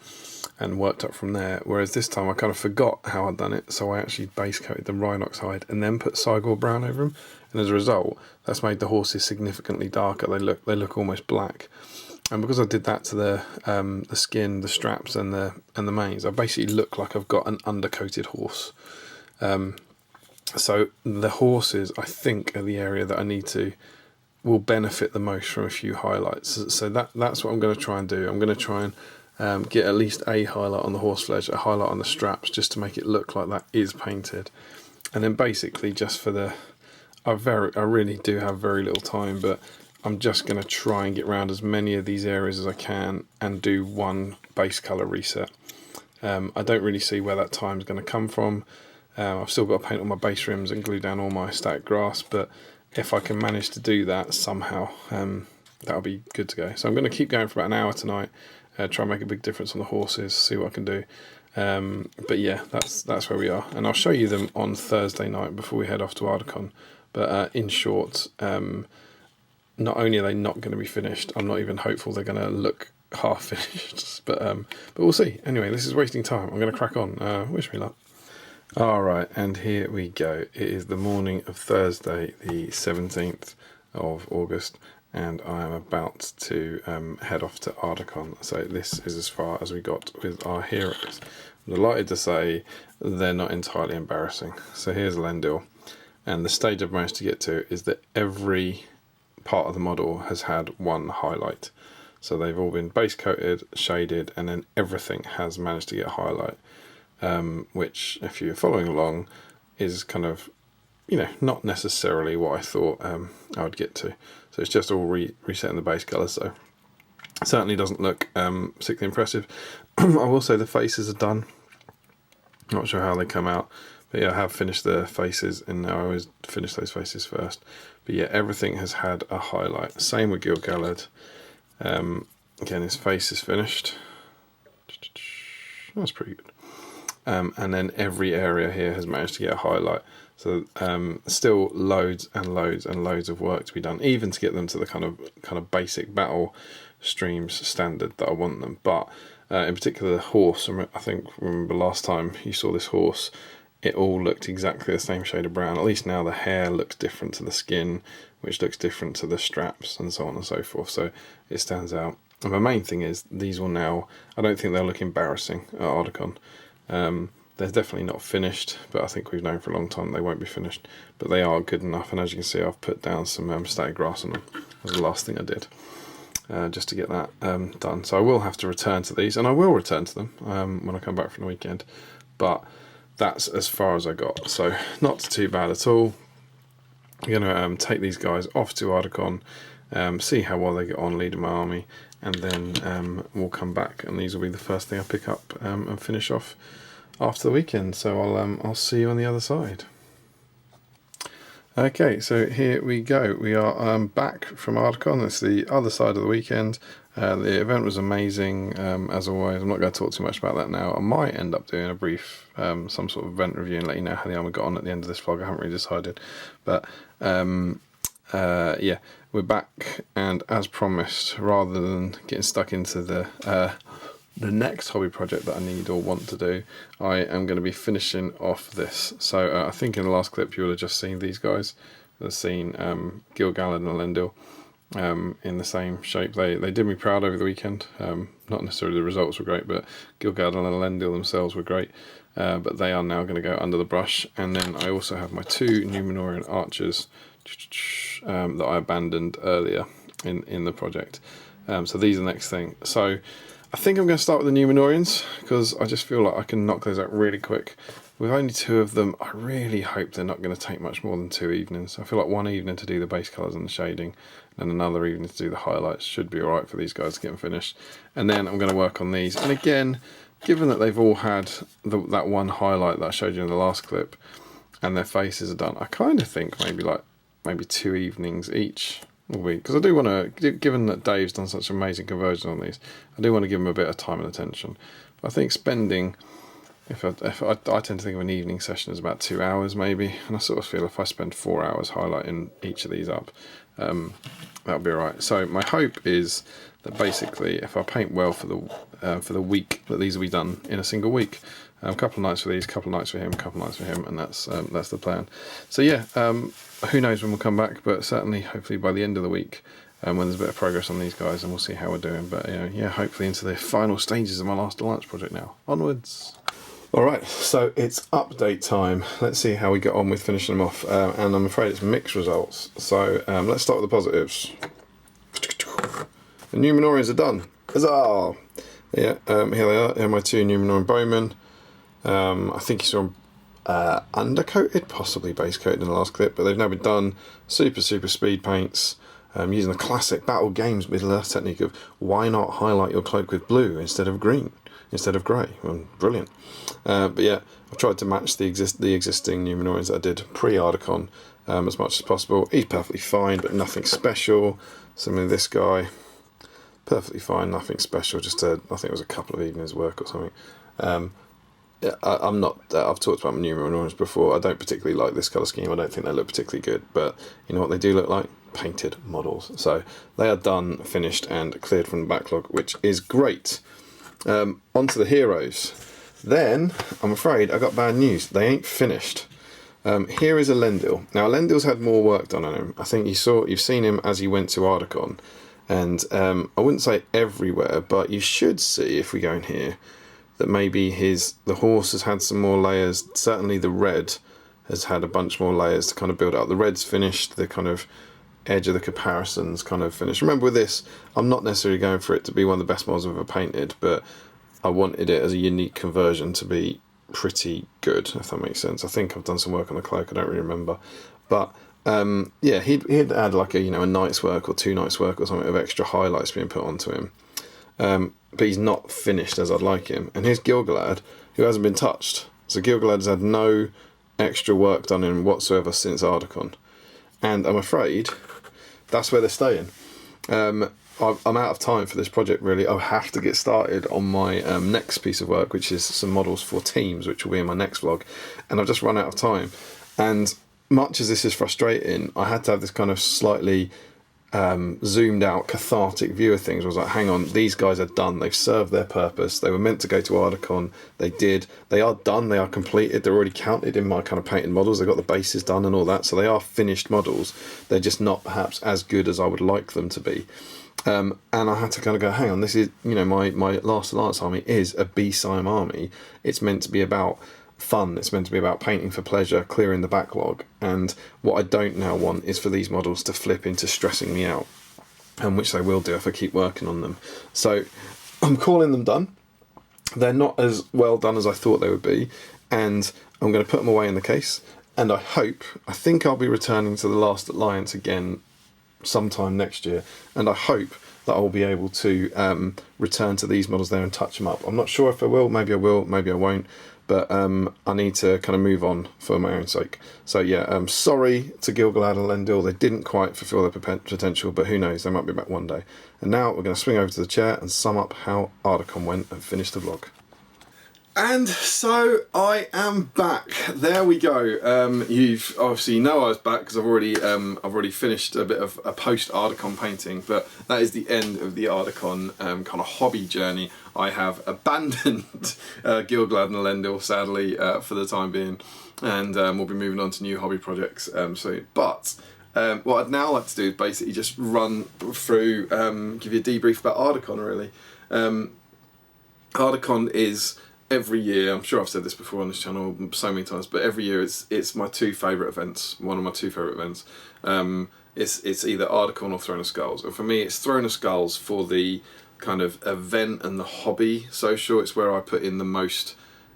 and worked up from there, whereas this time I kind of forgot how I'd done it, so I actually base coated them Rhinox hide and then put Cygor brown over them, and as a result that's made the horses significantly darker. They look almost black, and because I did that to the skin, the straps and the manes, I basically look like I've got an undercoated horse. So the horses, I think, are the area that will benefit the most from a few highlights. So that's what I'm going to try and do. I'm going to try and get at least a highlight on the horse flesh, a highlight on the straps, just to make it look like that is painted. And then basically just for I really do have very little time, but I'm just going to try and get around as many of these areas as I can and do one base colour reset. I don't really see where that time is going to come from. I've still got to paint all my base rims and glue down all my static grass, but if I can manage to do that somehow, that'll be good to go. So I'm going to keep going for about an hour tonight, try and make a big difference on the horses, see what I can do. But yeah, that's where we are, and I'll show you them on Thursday night before we head off to Ardacon. But in short, not only are they not going to be finished, I'm not even hopeful they're going to look half finished, but we'll see. Anyway, this is wasting time. I'm going to crack on. Wish me luck. Alright, and here we go. It is the morning of Thursday, the 17th of August, and I am about to head off to Ardacon. So this is as far as we got with our heroes. I'm delighted to say they're not entirely embarrassing. So here's Elendil, and the stage I've managed to get to is that every part of the model has had one highlight. So they've all been base coated, shaded, and then everything has managed to get a highlight. Which, if you're following along, is kind of, not necessarily what I thought I would get to. So it's just all resetting the base colour, so it certainly doesn't look particularly impressive. I will say the faces are done. Not sure how they come out, but yeah, I have finished the faces, and I always finish those faces first. But yeah, everything has had a highlight. Same with Gilgalad. Again, his face is finished. That's pretty good. And then every area here has managed to get a highlight. So still loads and loads and loads of work to be done, even to get them to the kind of basic battle streams standard that I want them. But in particular, the horse. Remember last time you saw this horse, it all looked exactly the same shade of brown. At least now the hair looks different to the skin, which looks different to the straps, and so on and so forth. So it stands out. And my main thing is these will now, I don't think they'll look embarrassing at Ardacon. They're definitely not finished, but I think we've known for a long time they won't be finished. But they are good enough, and as you can see, I've put down some static grass on them. That was the last thing I did, just to get that done. So I will have to return to these, and I will return to them when I come back from the weekend. But that's as far as I got. So not too bad at all. I'm going to take these guys off to Ardacon, see how well they get on leading my army, and then we'll come back, and these will be the first thing I pick up and finish off after the weekend. So I'll see you on the other side. Okay, so here we go. We are back from Ardacon. It's the other side of the weekend. The event was amazing, as always. I'm not going to talk too much about that now. I might end up doing a brief, some sort of event review and let you know how the army got on at the end of this vlog. I haven't really decided. But, yeah, we're back. And as promised, rather than getting stuck into the next hobby project that I need or want to do, I am going to be finishing off this. So I think in the last clip you would have just seen these guys. You've seen Gil-galad and Elendil in the same shape. They did me proud over the weekend. Not necessarily the results were great, but Gil-galad and Elendil themselves were great. But they are now going to go under the brush. And then I also have my 2 Numenorian archers that I abandoned earlier in the project. So these are the next thing. So I think I'm going to start with the Numenorians, because I just feel like I can knock those out really quick. With only 2 of them, I really hope they're not going to take much more than 2 evenings. I feel like 1 evening to do the base colours and the shading, and another evening to do the highlights should be alright for these guys to get them finished. And then I'm going to work on these. And again, given that they've all had that one highlight that I showed you in the last clip, and their faces are done, I kind of think maybe 2 evenings each. Because I do want to, given that Dave's done such amazing conversion on these, I do want to give him a bit of time and attention. But I think spending, if I tend to think of an evening session as about 2 hours maybe, and I sort of feel if I spend 4 hours highlighting each of these up, that'll be alright. So my hope is that basically, if I paint well for the week, that these will be done in a single week. A couple of nights for these, a couple of nights for him, a couple of nights for him, and that's the plan. So yeah, who knows when we'll come back, but certainly, hopefully by the end of the week, when there's a bit of progress on these guys, and we'll see how we're doing. But yeah, hopefully into the final stages of my last alliance project now. Onwards. Alright, so it's update time. Let's see how we get on with finishing them off, and I'm afraid it's mixed results. So let's start with the positives. The Numenorians are done. Huzzah! Yeah, here they are. Here are my 2 Numenorian bowmen. I think you saw them undercoated, possibly base coated in the last clip, but they've now been done. Super speed paints, using the classic Battle Games Middle-earth technique of why not highlight your cloak with blue instead of green, instead of grey. Well, brilliant. But yeah, I've tried to match the existing Numenorians that I did pre-Ardacon as much as possible. He's perfectly fine, but nothing special. Similarly, this guy, perfectly fine, nothing special. Just I think it was a couple of evenings' work or something. Yeah, I'm not. I've talked about Numenorians before. I don't particularly like this colour scheme. I don't think they look particularly good. But you know what they do look like? Painted models. So they are done, finished, and cleared from the backlog, which is great. Onto the heroes. Then I'm afraid I got bad news. They ain't finished. Here is Elendil. Now Elendil's had more work done on him. I think you've seen him as he went to Ardacon, and I wouldn't say everywhere, but you should see if we go in here, that maybe the horse has had some more layers. Certainly the red has had a bunch more layers to kind of build up. The red's finished, the kind of edge of the comparison's kind of finished. Remember with this, I'm not necessarily going for it to be one of the best models I've ever painted, but I wanted it as a unique conversion to be pretty good, if that makes sense. I think I've done some work on the cloak, I don't really remember. But yeah, he'd add like a night's work or 2 nights work or something of extra highlights being put onto him. But he's not finished as I'd like him. And here's Gil-galad, who hasn't been touched. So Gil-galad has had no extra work done in him whatsoever since Ardacon. And I'm afraid that's where they're staying. I'm out of time for this project, really. I have to get started on my next piece of work, which is some models for teams, which will be in my next vlog. And I've just run out of time. And much as this is frustrating, I had to have this kind of slightly zoomed out cathartic view of things. I was like, hang on, these guys are done, they've served their purpose, they were meant to go to Ardacon, they did, they are done, they are completed, they're already counted in my kind of painted models, they've got the bases done and all that, so they are finished models. They're just not perhaps as good as I would like them to be. And I had to kind of go, hang on, this is, my last Alliance army is a B-Sim army. It's meant to be about fun, it's meant to be about painting for pleasure, clearing the backlog, and what I don't now want is for these models to flip into stressing me out, and which they will do if I keep working on them. So I'm calling them done. They're not as well done as I thought they would be, and I'm going to put them away in the case, and I think I'll be returning to the Last Alliance again sometime next year, and I hope that I'll be able to return to these models there and touch them up. I'm not sure if I will, maybe I won't, but I need to kind of move on for my own sake. So yeah, sorry to Gil-galad and Elendil, they didn't quite fulfill their potential, but who knows, they might be back one day. And now we're going to swing over to the chair and sum up how Ardacon went and finish the vlog. And so I am back. There we go. You've obviously know I was back because I've already finished a bit of a post Ardacon painting, but that is the end of the Ardacon kind of hobby journey. I have abandoned Gil-galad and Elendil, sadly, for the time being, and we'll be moving on to new hobby projects soon. But what I'd now like to do is basically just run through, give you a debrief about Ardacon, really. Ardacon is, every year, I'm sure I've said this before on this channel so many times, but every year it's my two favourite events, one of my two favourite events. It's either Ardacon or Throne of Skulls, and for me it's Throne of Skulls for the kind of event and the hobby social. It's where I put in the most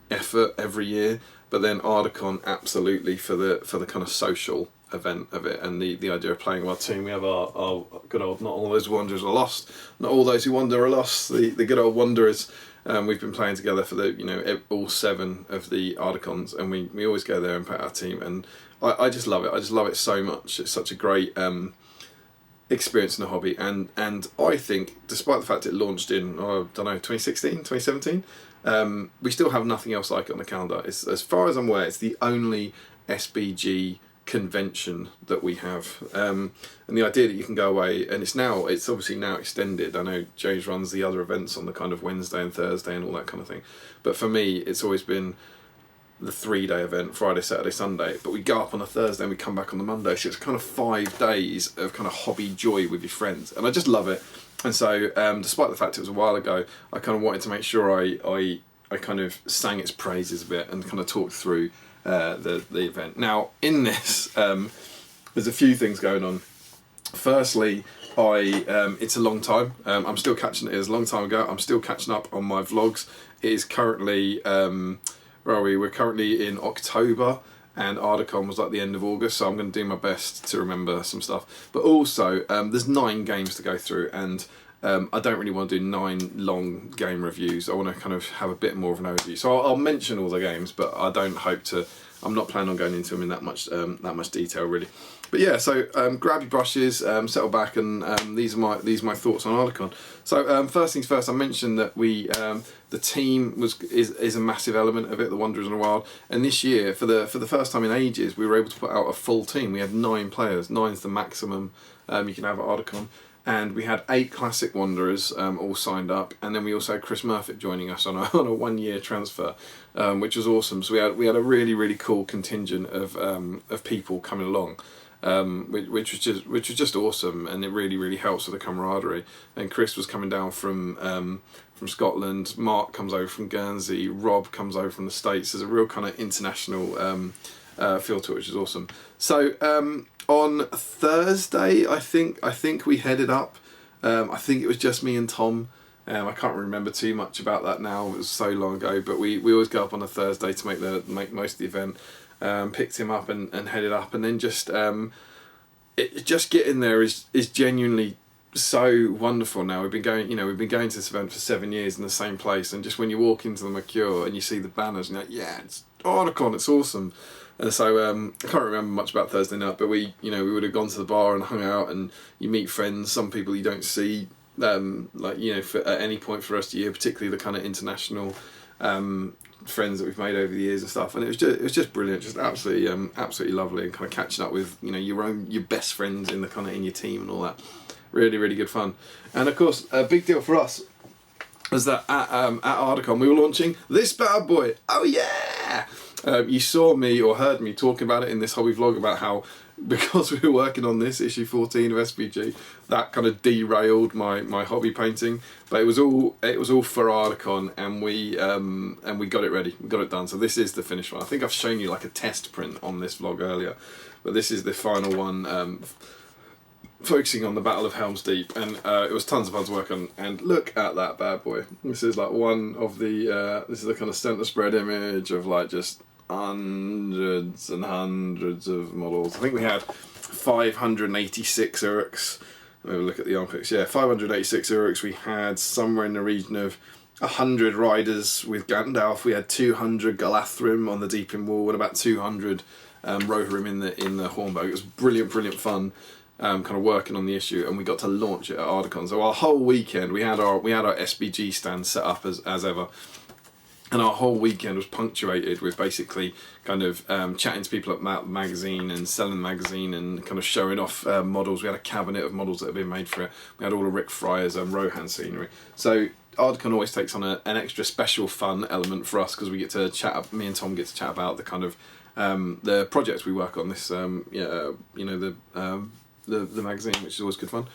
effort every year, but then Ardacon absolutely for the kind of social event of it, and the idea of playing with our team. We have our good old, not all those wanderers are lost, not all those who wander are lost, the good old wanderers. We've been playing together for the all 7 of the Ardacons, and we always go there and put our team, and I just love it. I just love it so much. It's such a great experience in the hobby, and I think, despite the fact it launched in 2016, 2017, we still have nothing else like it on the calendar. It's, as far as I'm aware, it's the only SBG convention that we have, and the idea that you can go away, and it's obviously now extended. I know James runs the other events on the kind of Wednesday and Thursday and all that kind of thing, but for me it's always been the 3-day event, Friday, Saturday, Sunday, but we go up on a Thursday and we come back on the Monday, so it's kind of 5 days of kind of hobby joy with your friends, and I just love it. And so despite the fact it was a while ago, I kind of wanted to make sure I kind of sang its praises a bit and kind of talked through the event. Now in this there's a few things going on. Firstly, it's a long time. I'm still catching it. It was a long time ago. I'm still catching up on my vlogs. It is currently where are we? We're currently in October, and Ardacon was like the end of August, so I'm going to do my best to remember some stuff. But also there's 9 games to go through, and I don't really want to do 9 long game reviews. I want to kind of have a bit more of an overview. So I'll mention all the games, but I don't hope to. I'm not planning on going into them in that much detail, really. But yeah, so grab your brushes, settle back, and these are my thoughts on Ardacon. So first things first, I mentioned that the team is a massive element of it, the Wanderers in the Wild. And this year, for the first time in ages, we were able to put out a full team. We had 9 players. 9's the maximum you can have at Ardacon. And we had 8 classic Wanderers all signed up, and then we also had Chris Murphy joining us on a 1-year transfer, which was awesome. So we had a really cool contingent of people coming along, which was just awesome, and it really helps with the camaraderie. And Chris was coming down from Scotland. Mark comes over from Guernsey. Rob comes over from the States. There's a real kind of international feel to it, which is awesome. So on Thursday, I think we headed up. I think it was just me and Tom. I can't remember too much about that now. It was so long ago. But we always go up on a Thursday to make most of the event. Picked him up and headed up, and then just getting there is genuinely so wonderful. Now we've been going to this event for 7 years in the same place, and just when you walk into the Mercure and you see the banners, and you're like, yeah, it's Ardacon, it's awesome. And so I can't remember much about Thursday night, but we would have gone to the bar and hung out, and you meet friends, some people you don't see at any point for the rest of the year, particularly the kind of international friends that we've made over the years and stuff. And it was just brilliant, just absolutely lovely, and kind of catching up with your best friends in your team and all that. Really good fun. And of course, a big deal for us was that at Ardacon we were launching this bad boy. Oh yeah! You saw me or heard me talking about it in this hobby vlog about how, because we were working on this issue 14 of SBG, that kind of derailed my hobby painting. But it was all for Ardacon, and we got it ready, we got it done. So this is the finished one. I think I've shown you like a test print on this vlog earlier, but this is the final one, focusing on the Battle of Helm's Deep, and it was tons of fun to work on. And look at that bad boy. This is like one of the this is the kind of centre spread image of like just hundreds and hundreds of models. I think we had 586 Uruks. Let me look at the armpits. Yeah, 586 Uruks. We had somewhere in the region of 100 riders with Gandalf. We had 200 Galathrim on the Deepin Wall and about 200 Rohirrim in the Hornbow. It was brilliant fun. Kind of working on the issue, and we got to launch it at Ardacon. So our whole weekend, we had our SBG stand set up as ever, and our whole weekend was punctuated with basically kind of chatting to people about the magazine and selling the magazine and kind of showing off models. We had a cabinet of models that had been made for it. We had all of Rick Fryer's Rohan scenery. So Ardacon always takes on an extra special fun element for us because we get to chat. Me and Tom get to chat about the kind of the projects we work on. This the magazine, which is always good fun.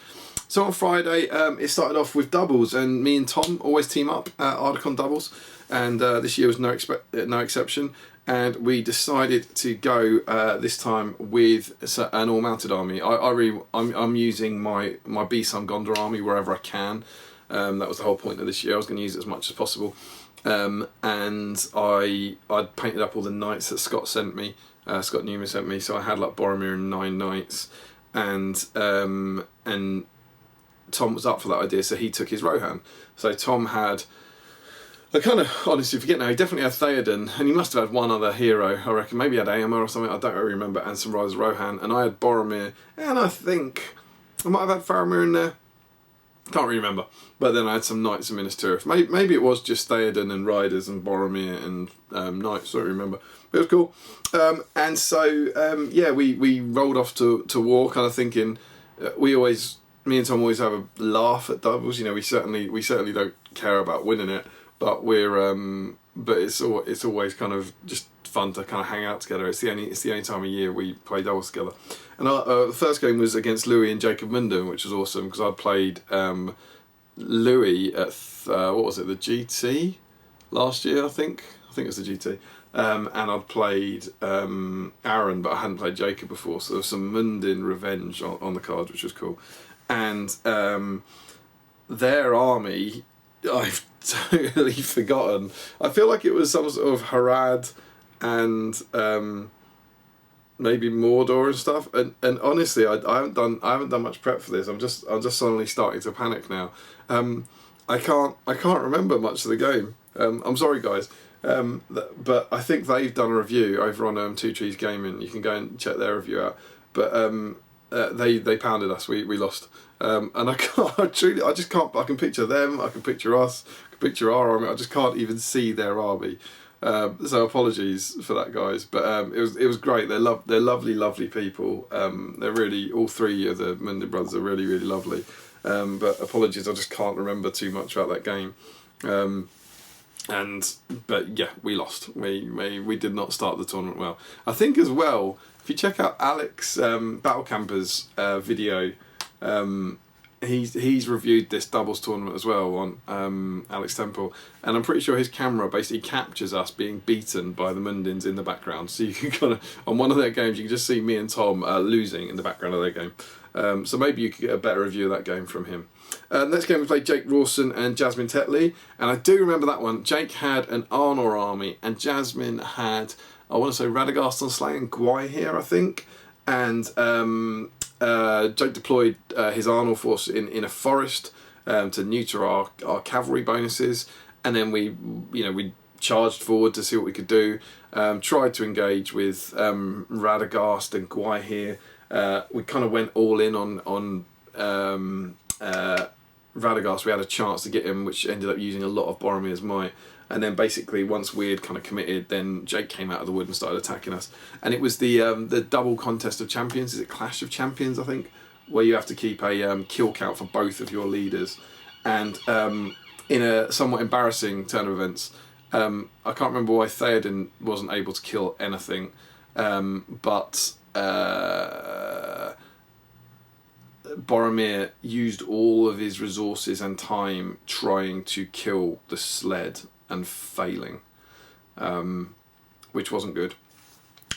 So on Friday, it started off with doubles, and me and Tom always team up at Ardacon doubles, and this year was no exception. And we decided to go this time with an all-mounted army. I'm using my B-Sun Gondor army wherever I can. That was the whole point of this year. I was going to use it as much as possible, and I'd painted up all the knights that Scott sent me. Scott Newman sent me, so I had like Boromir and 9 knights. And Tom was up for that idea, so he took his Rohan. So Tom had, I kind of honestly forget now, he definitely had Theoden, and he must have had one other hero, I reckon. Maybe he had Aemma or something, I don't really remember, and some Riders of Rohan. And I had Boromir, and I think I might have had Faramir in there. Can't really remember. But then I had some Knights of Minas Tirith. Maybe it was just Theoden and Riders and Boromir and Knights, I don't remember. But it was cool. And so, yeah, we rolled off to war, kind of thinking, me and Tom always have a laugh at doubles. You know, we certainly don't care about winning it, but but it's always kind of just fun to kind of hang out together. It's the only time of year we play doubles together. And the first game was against Louis and Jacob Munden, which was awesome because I'd played Louis at what was it, the GT last year, I think it was the GT, and I'd played Aaron, but I hadn't played Jacob before, so there was some Munden revenge on the card, which was cool. And their army, I've totally forgotten. I feel like it was some sort of Harad and maybe Mordor and stuff. And honestly, I haven't done much prep for this. I'm just suddenly starting to panic now. I can't remember much of the game. I'm sorry, guys. But I think they've done a review over on Two Trees Gaming. You can go and check their review out. But they pounded us. We lost. And I just can't. I can picture them. I can picture us. I can picture our army. I just can't even see their army. So apologies for that, guys. But it was great. They're lovely people. They're really, all three of the Munden brothers are really lovely. But apologies, I just can't remember too much about that game. But yeah, we lost. We did not start the tournament well. I think as well, if you check out Alex Battle Camper's video, he's reviewed this doubles tournament as well on Alex Temple, and I'm pretty sure his camera basically captures us being beaten by the Mundens in the background. So you can kind of, on one of their games, you can just see me and Tom losing in the background of their game. So maybe you could get a better review of that game from him. Next game we played Jake Rawson and Jasmine Tetley, and I do remember that one. Jake had an Arnor army, and Jasmine had, I want to say, Radagast on Slay and Gwaihir, I think, and Jake deployed his Arnor force in a forest to neuter our cavalry bonuses, and then we charged forward to see what we could do. Tried to engage with Radagast and Gwaihir. We kind of went all in on Radagast. We had a chance to get him, which ended up using a lot of Boromir's might. And then basically, once we had kind of committed, then Jake came out of the wood and started attacking us. And it was the double contest of champions. Is it Clash of Champions, I think? Where you have to keep a kill count for both of your leaders. And in a somewhat embarrassing turn of events, I can't remember why Theoden wasn't able to kill anything, but Boromir used all of his resources and time trying to kill the sled and failing, which wasn't good.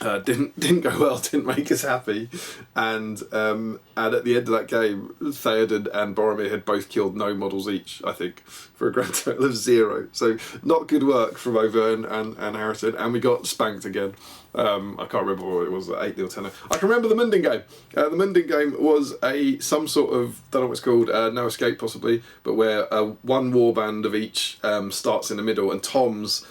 didn't go well, didn't make us happy, and at the end of that game, Theoden and Boromir had both killed no models each, I think, for a grand total of 0. So not good work from Auvergne and Harrison, and we got spanked again. I can't remember what it was, 8-0, 10-0. I can remember the Munding game. The Munding game was some sort of, don't know what it's called, No Escape possibly, but where one warband of each starts in the middle, and Tom's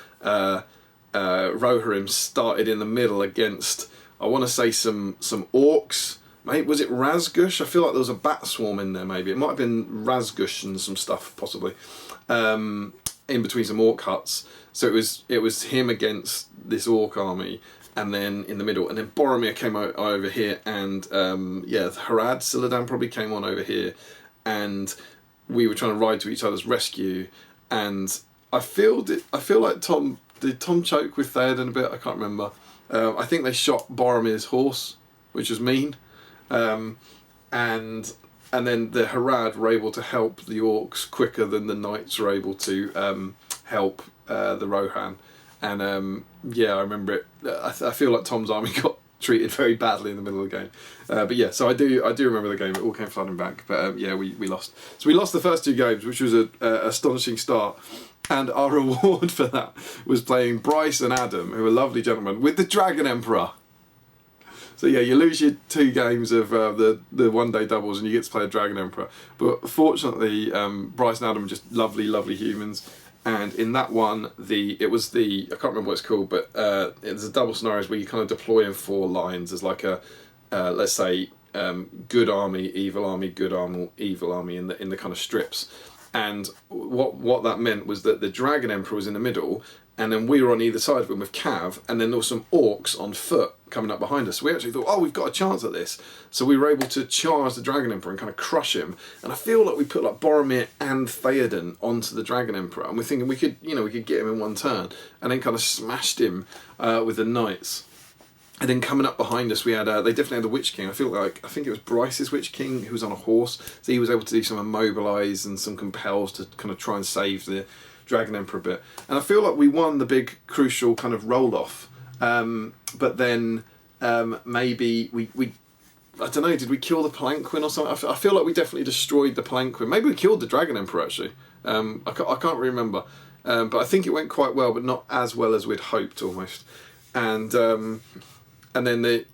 Rohirrim started in the middle against, I want to say, some orcs. Mate, was it Razgush? I feel like there was a bat swarm in there, maybe. It might have been Razgush and some stuff, possibly, in between some orc huts. So it was him against this orc army, and then in the middle, and then Boromir came over here, and Harad Siladan probably came on over here, and we were trying to ride to each other's rescue, and I feel like did Tom choke with Theoden a bit? I can't remember. I think they shot Boromir's horse, which was mean. And then the Harad were able to help the orcs quicker than the knights were able to help the Rohan. And I remember it. I feel like Tom's army got treated very badly in the middle of the game. But yeah, so I do remember the game. It all came flooding back. But we lost. So we lost the first 2 games, which was an astonishing start. And our reward for that was playing Bryce and Adam, who are lovely gentlemen, with the Dragon Emperor. So yeah, you lose your 2 games of the one-day doubles, and you get to play a Dragon Emperor. But fortunately, Bryce and Adam are just lovely, lovely humans. And in that one, I can't remember what it's called, but it's a double scenarios where you kind of deploy in 4 lines. There's like a, let's say, good army, evil army, good army, evil army in the kind of strips. And what that meant was that the Dragon Emperor was in the middle, and then we were on either side of him with Cav, and then there were some orcs on foot coming up behind us. So we actually thought, oh, we've got a chance at this. So we were able to charge the Dragon Emperor and kind of crush him. And I feel like we put like Boromir and Theoden onto the Dragon Emperor, and we're thinking we could get him in one turn, and then kind of smashed him with the knights. And then coming up behind us, we had they definitely had the Witch King. I think it was Bryce's Witch King who was on a horse, so he was able to do some immobilize and some compels to kind of try and save the Dragon Emperor a bit. And I feel like we won the big crucial kind of roll off, but then maybe we I don't know, did we kill the Palanquin or something? I feel like we definitely destroyed the Palanquin. Maybe we killed the Dragon Emperor actually. I can't remember, but I think it went quite well, but not as well as we'd hoped almost. And then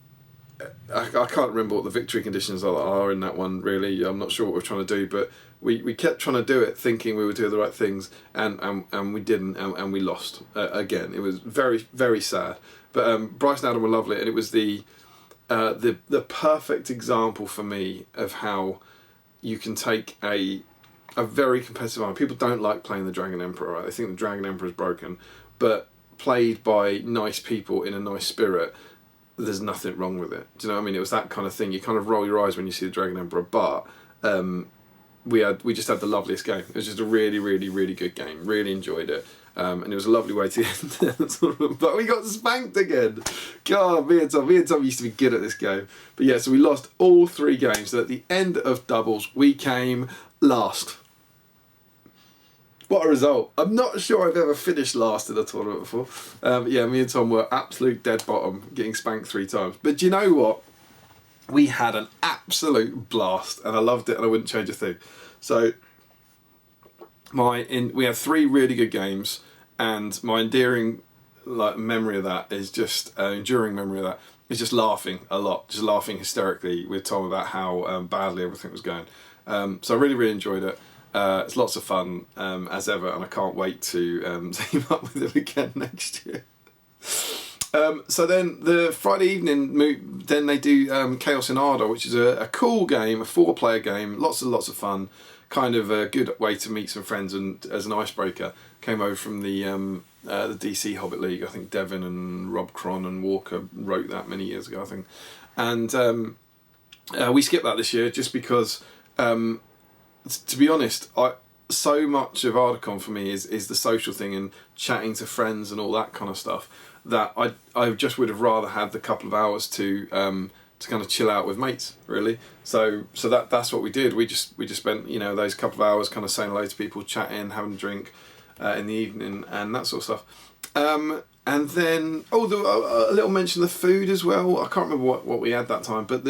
I can't remember what the victory conditions are in that one, really. I'm not sure what we're trying to do, but we kept trying to do it thinking we were doing the right things, and we didn't, and we lost again. It was very, very sad. But Bryce and Adam were lovely, and it was the perfect example for me of how you can take a very competitive army. People don't like playing the Dragon Emperor, right? They think the Dragon Emperor is broken, but played by nice people in a nice spirit, there's nothing wrong with it. Do you know what I mean? It was that kind of thing. You kind of roll your eyes when you see the Dragon Emperor, but we just had the loveliest game. It was just a really, really, really good game. Really enjoyed it. And it was a lovely way to end it. But we got spanked again. God, me and Tom used to be good at this game. But yeah, so we lost all 3 games. So at the end of doubles, we came last. What a result. I'm not sure I've ever finished last in a tournament before. Me and Tom were absolute dead bottom, getting spanked 3 times. But do you know what? We had an absolute blast, and I loved it, and I wouldn't change a thing. So we had 3 really good games, and my enduring memory of that is just laughing a lot, just laughing hysterically with Tom about how badly everything was going. So I really, really enjoyed it. It's lots of fun as ever, and I can't wait to team up with him again next year. So then the Friday evening, then they do Chaos in Ardor, which is a cool game, a 4-player game, lots of fun, kind of a good way to meet some friends, and as an icebreaker, came over from the DC Hobbit League. I think Devin and Rob Cron and Walker wrote that many years ago, I think. And we skipped that this year just because, to be honest, so much of Ardacon for me is the social thing and chatting to friends and all that kind of stuff, that I just would have rather had the couple of hours to kind of chill out with mates, really. So that's what we did. We just spent those couple of hours kind of saying hello to people, chatting, having a drink in the evening, and that sort of stuff. And then, a little mention of the food as well. I can't remember what we had that time, but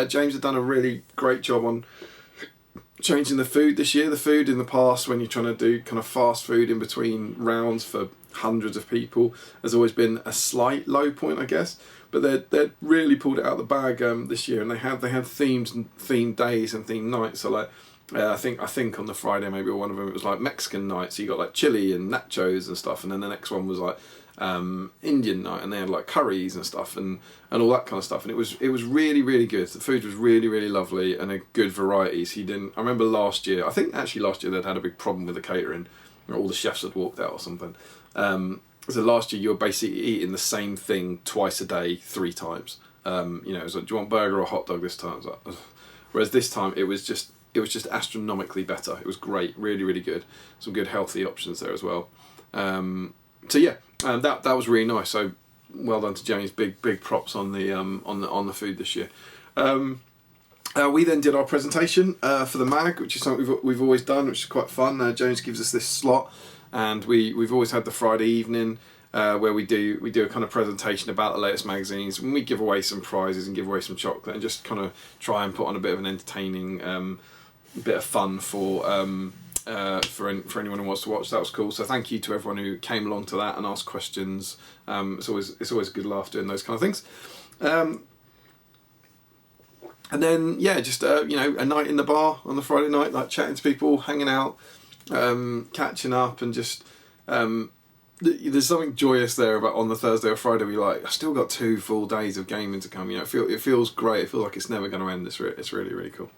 James had done a really great job on changing the food this year. The food in the past, when you're trying to do kind of fast food in between rounds for hundreds of people, has always been a slight low point, I guess. But they really pulled it out of the bag this year, and they had themed days and themed nights. So like, I think on the Friday maybe, or one of them, it was like Mexican night. So you got like chili and nachos and stuff, and then the next one was like Indian night, and they had like curries and stuff and all that kind of stuff. And it was really, really good. The food was really, really lovely, and a good varieties. I remember last year, I think actually last year they'd had a big problem with the catering. All the chefs had walked out or something. So last year you were basically eating the same thing twice a day, 3 times. It was like, do you want burger or hot dog this time? It was like, ugh. Whereas this time it was just astronomically better. It was great, really, really good. Some good healthy options there as well. That was really nice. So well done to James. Big props on the food this year. We then did our presentation for the mag, which is something we've always done, which is quite fun. James gives us this slot, and we've always had the Friday evening where we do a kind of presentation about the latest magazines, and we give away some prizes and give away some chocolate, and just kind of try and put on a bit of an entertaining bit of fun for anyone who wants to watch. That was cool. So thank you to everyone who came along to that and asked questions. It's always a good laugh doing those kind of things. And then just a night in the bar on the Friday night, like chatting to people, hanging out, catching up, and just there's something joyous there about on the Thursday or Friday. We like, I've still got 2 full days of gaming to come. It feels great. It feels like it's never going to end. It's really, really cool.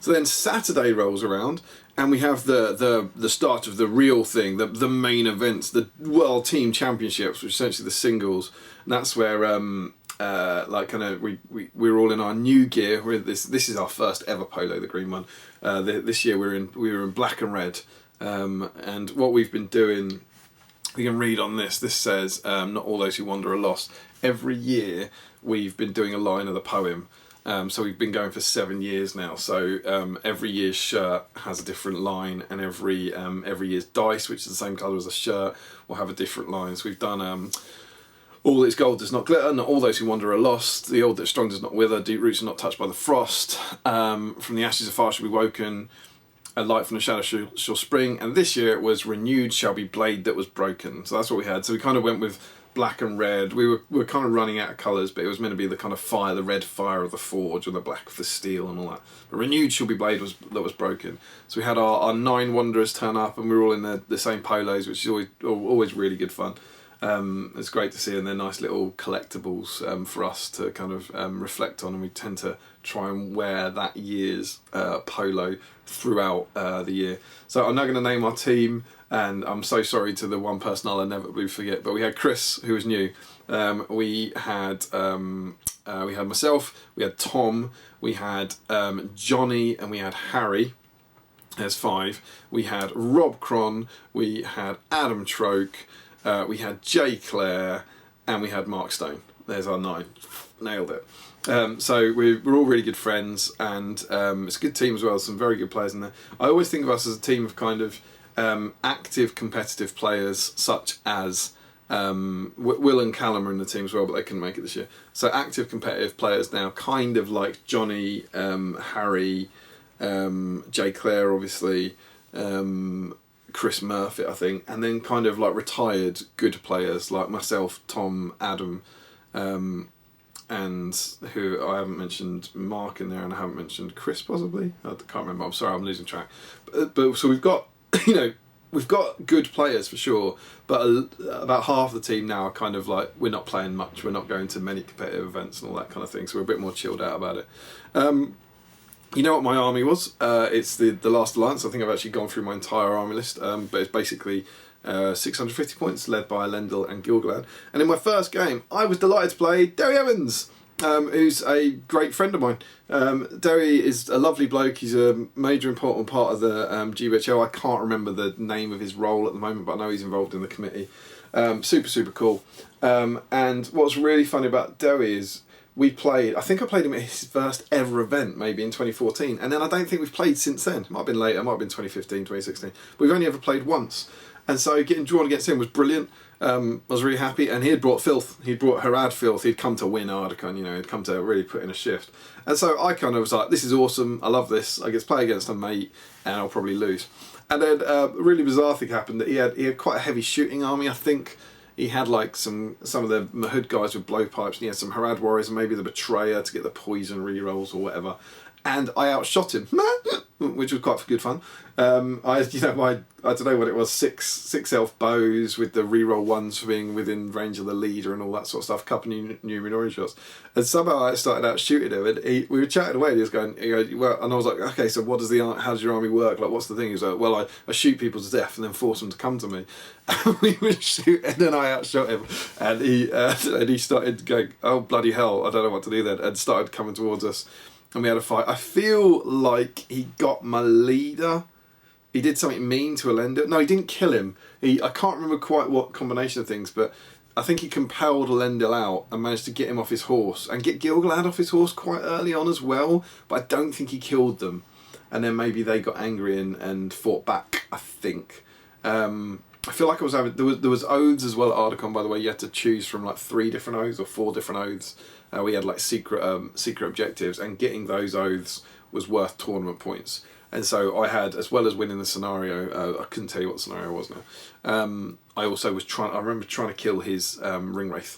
So then Saturday rolls around, and we have the start of the real thing, the main events, the World Team Championships, which is essentially the singles. And that's where we're all in our new gear. This is our first ever polo, the green one. This year we were in black and red, and what we've been doing, you can read on this. This says, "Not all those who wander are lost." Every year we've been doing a line of the poem. So we've been going for 7 years now. So every year's shirt has a different line, and every year's dice, which is the same colour as the shirt, will have a different line. So we've done all that's gold does not glitter, not all those who wander are lost, the old that's strong does not wither, deep roots are not touched by the frost, from the ashes of fire shall be woken, a light from the shadow shall spring, and this year it was renewed shall be blade that was broken. So that's what we had. So we kind of went with black and red. We were kind of running out of colours, but it was meant to be the kind of fire, the red fire of the forge, and the black of the steel and all that. But renewed shall be blade that was broken. So we had our 9 wanderers turn up, and we were all in the same polos, which is always really good fun. It's great to see, and they're nice little collectibles for us to kind of reflect on, and we tend to try and wear that year's polo throughout the year. So I'm now going to name our team, and I'm so sorry to the one person I'll inevitably forget, but we had Chris, who was new. We had myself, we had Tom, we had Johnny, and we had Harry. There's 5. We had Rob Cron, we had Adam Troke, we had Jay Clare, and we had Mark Stone. There's our 9. Nailed it. So we're all really good friends, and it's a good team as well. Some very good players in there. I always think of us as a team of kind of active competitive players, such as Will and Callum are in the team as well, but they couldn't make it this year. So active competitive players now, kind of like Johnny, Harry, Jay Clare, obviously, Chris Murphy, I think, and then kind of like retired good players like myself, Tom, Adam, and who I haven't mentioned Mark in there, and I haven't mentioned Chris possibly. I can't remember. I'm sorry, I'm losing track. But so we've got we've got good players for sure, but about half the team now are kind of like, we're not playing much, we're not going to many competitive events and all that kind of thing, so we're a bit more chilled out about it. You know what my army was? It's the Last Alliance. I think I've actually gone through my entire army list, but it's basically 650 points, led by Lendl and Gilgalad. And in my first game, I was delighted to play Derry Evans, who's a great friend of mine. Derry is a lovely bloke. He's a major important part of the GBHL. I can't remember the name of his role at the moment, but I know he's involved in the committee. Super cool. And what's really funny about Derry is I think I played him at his first ever event, maybe in 2014, and then I don't think we've played since then. It might have been later, it might have been 2015, 2016, but we've only ever played once. And so getting drawn against him was brilliant. I was really happy, and he had brought filth. He'd brought Harad filth. He'd come to win Ardacon, you know. He'd come to really put in a shift. And so I kind of was like, this is awesome. I love this. I get to play against a mate, and I'll probably lose. And then a really bizarre thing happened that he had quite a heavy shooting army. I think he had like some of the Mahud guys with blowpipes, and he had some Harad warriors and maybe the Betrayer to get the poison rerolls or whatever. And I outshot him, which was quite good fun. I don't know what it was, six elf bows with the reroll ones for being within range of the leader and all that sort of stuff, couple new minority shots. And somehow I started out shooting him, and we were chatting away, and he goes, well, and I was like, okay, so how does your army work? Like, what's the thing? He was like, well, I shoot people to death and then force them to come to me. And we would shoot, and then I outshot him, and he started going, oh bloody hell, I don't know what to do then, and started coming towards us. And we had a fight. I feel like he got my leader. He did something mean to Elendil. No, he didn't kill him. I can't remember quite what combination of things, but I think he compelled Elendil out and managed to get him off his horse and get Gil-galad off his horse quite early on as well. But I don't think he killed them. And then maybe they got angry and fought back, I think. I feel like I was having... There was oaths as well at Ardacon, by the way. You had to choose from like 3 different oaths or 4 different oaths. We had like secret objectives, and getting those oaths was worth tournament points. And so I had, as well as winning the scenario, I couldn't tell you what the scenario was now. I also was I remember trying to kill his Ringwraith.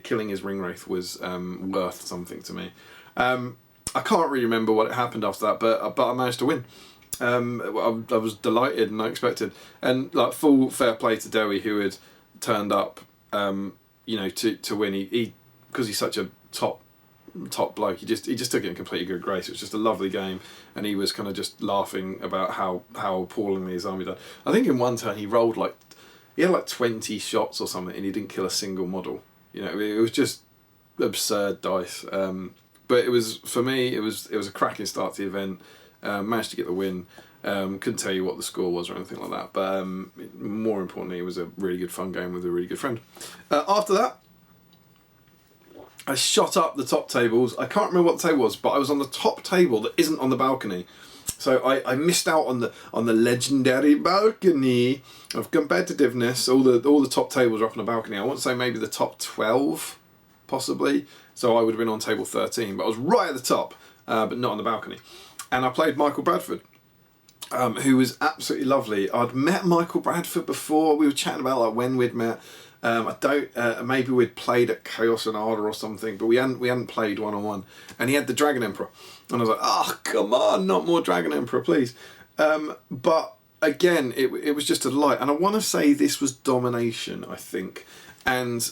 Killing his Ringwraith was worth something to me. I can't really remember what happened after that, but I managed to win. I was delighted and unexpected, and like full fair play to Dewi, who had turned up, you know, to win. He because he's such a top bloke, he just took it in completely good grace. It was just a lovely game, and he was kind of just laughing about how appallingly his army done. I think in one turn he had like 20 shots or something, and he didn't kill a single model. You know, it was just absurd dice. But it was, for me, it was a cracking start to the event. Managed to get the win. Couldn't tell you what the score was or anything like that, but more importantly, it was a really good fun game with a really good friend. After that, I shot up the top tables. I can't remember what the table was, but I was on the top table that isn't on the balcony. So I missed out on the legendary balcony of competitiveness. All the top tables are up on the balcony. I want to say maybe the top 12, possibly. So I would have been on table 13, but I was right at the top, but not on the balcony. And I played Michael Bradford, who was absolutely lovely. I'd met Michael Bradford before. We were chatting about like when we'd met. Maybe we'd played at Chaos and Arda or something, but we hadn't played one-on-one. And he had the Dragon Emperor, and I was like, oh come on, not more Dragon Emperor, please. But again, it was just a delight, and I want to say this was domination, I think, and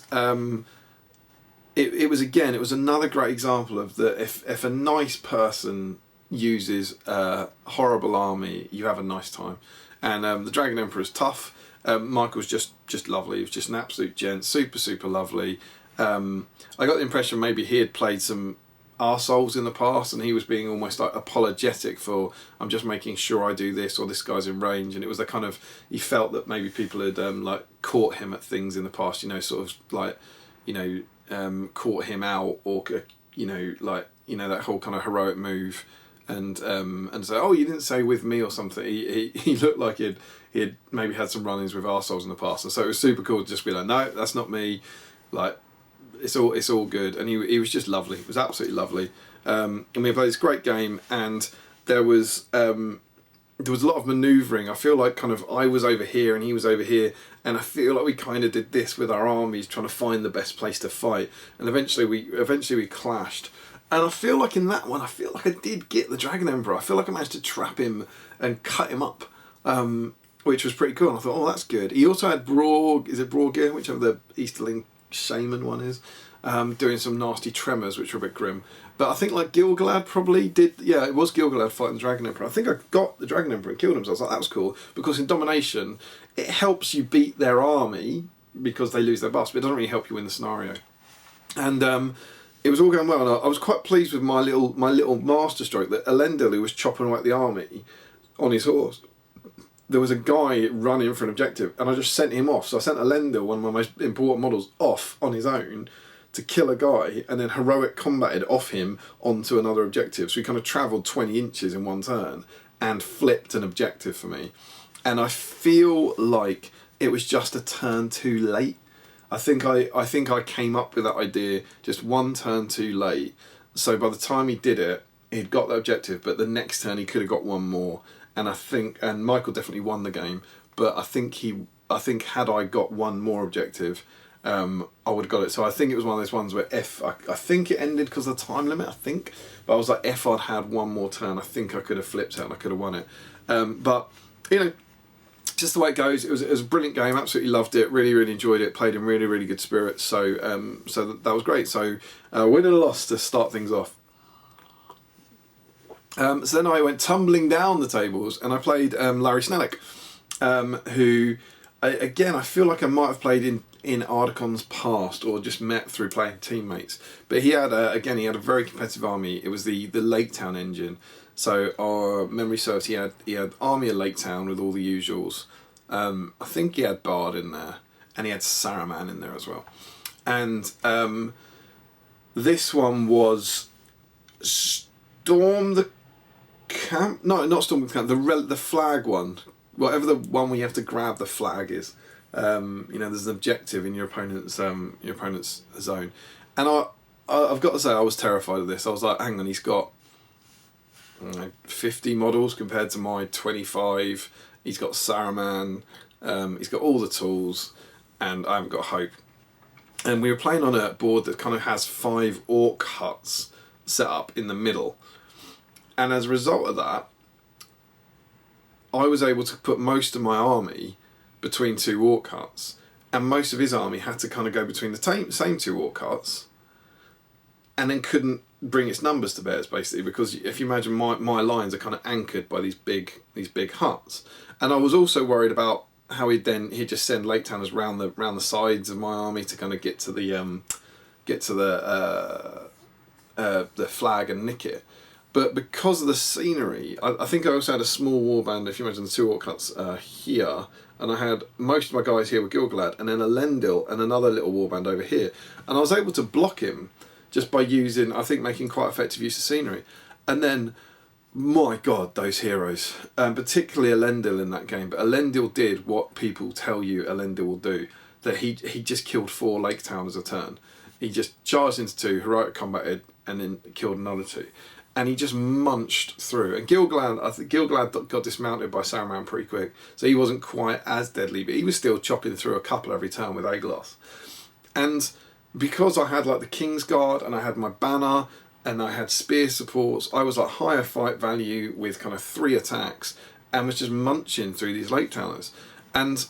it was another great example of that if a nice person uses a horrible army, you have a nice time. And the Dragon Emperor is tough. Michael's just lovely. He was just an absolute gent, super lovely. I got the impression maybe he had played some arseholes in the past, and he was being almost like apologetic for, I'm just making sure I do this, or this guy's in range. And it was the kind of, he felt that maybe people had like caught him at things in the past, you know, sort of like, you know, caught him out, or you know, like, you know, that whole kind of heroic move. And say, oh, you didn't say with me or something. He looked like he had maybe had some run-ins with arseholes in the past, and so it was super cool to just be like, no, that's not me. Like, it's all good. And he was just lovely. It was absolutely lovely. And we played this great game, and there was a lot of manoeuvring. I feel like kind of I was over here and he was over here, and I feel like we kind of did this with our armies, trying to find the best place to fight. And eventually we clashed. And I feel like in that one, I did get the Dragon Emperor. I feel like I managed to trap him and cut him up, which was pretty cool. And I thought, oh, that's good. He also had Brorgir, whichever the Easterling Shaman one is, doing some nasty tremors, which were a bit grim. But I think like Gil-galad probably did, yeah, it was Gil-galad fighting the Dragon Emperor. I think I got the Dragon Emperor and killed him, so I was like, that was cool. Because in Domination, it helps you beat their army because they lose their buffs, but it doesn't really help you win the scenario. And it was all going well, and I was quite pleased with my little masterstroke that Elendil, who was chopping away at the army on his horse, there was a guy running for an objective, and I just sent him off. So I sent Elendil, one of my most important models, off on his own to kill a guy, and then heroic combated off him onto another objective. So he kind of travelled 20 inches in one turn and flipped an objective for me. and I feel like it was just a turn too late. I think I came up with that idea just one turn too late. So by the time he did it, he'd got the objective, but the next turn he could have got one more. And Michael definitely won the game. But I think had I got one more objective, I would have got it. So I think it was one of those ones where I think it ended because of the time limit. But I was like, if I'd had one more turn, I think I could have flipped it and I could have won it. But you know, just the way it goes. It was a brilliant game. Absolutely loved it. Really, really enjoyed it. Played in really, really good spirits. So that was great. So win and a loss to start things off. So then I went tumbling down the tables and I played Larry Snellick, who, again, I feel like I might have played in Ardacon's past or just met through playing teammates. But he had a very competitive army. It was the Lake Town engine. So our memory serves, he had Army of Lake Town with all the usuals. I think he had Bard in there, and he had Saruman in there as well. And this one was Storm the Camp. No, not Storm the Camp. The flag one, whatever the one where you have to grab the flag is. There's an objective in your opponent's zone, and I've got to say I was terrified of this. I was like, hang on, he's got 50 models compared to my 25. He's got Saruman, he's got all the tools, and I haven't got hope. And we were playing on a board that kind of has 5 orc huts set up in the middle. And as a result of that, I was able to put most of my army between 2 orc huts, and most of his army had to kind of go between the same 2 orc huts, and then couldn't bring its numbers to bears, basically, because if you imagine my lines are kind of anchored by these big huts. And I was also worried about how he'd just send Lake Towners round the sides of my army to kind of get to the flag and nick it. But because of the scenery, I think I also had a small warband. If you imagine the 2 orc huts here, and I had most of my guys here with Gilgalad, and then a Lendil and another little warband over here, and I was able to block him just by making quite effective use of scenery. And then, my God, those heroes, particularly Elendil in that game. But Elendil did what people tell you Elendil will do. That he just killed 4 Lake Towners a turn. He just charged into 2, heroic combated, and then killed another 2. And he just munched through. And Gilgalad got dismounted by Saruman pretty quick, so he wasn't quite as deadly, but he was still chopping through a couple every turn with Aeglos. And because I had like the King's Guard, and I had my banner, and I had spear supports, I was like higher fight value with kind of 3 attacks, and was just munching through these Lake Towners. And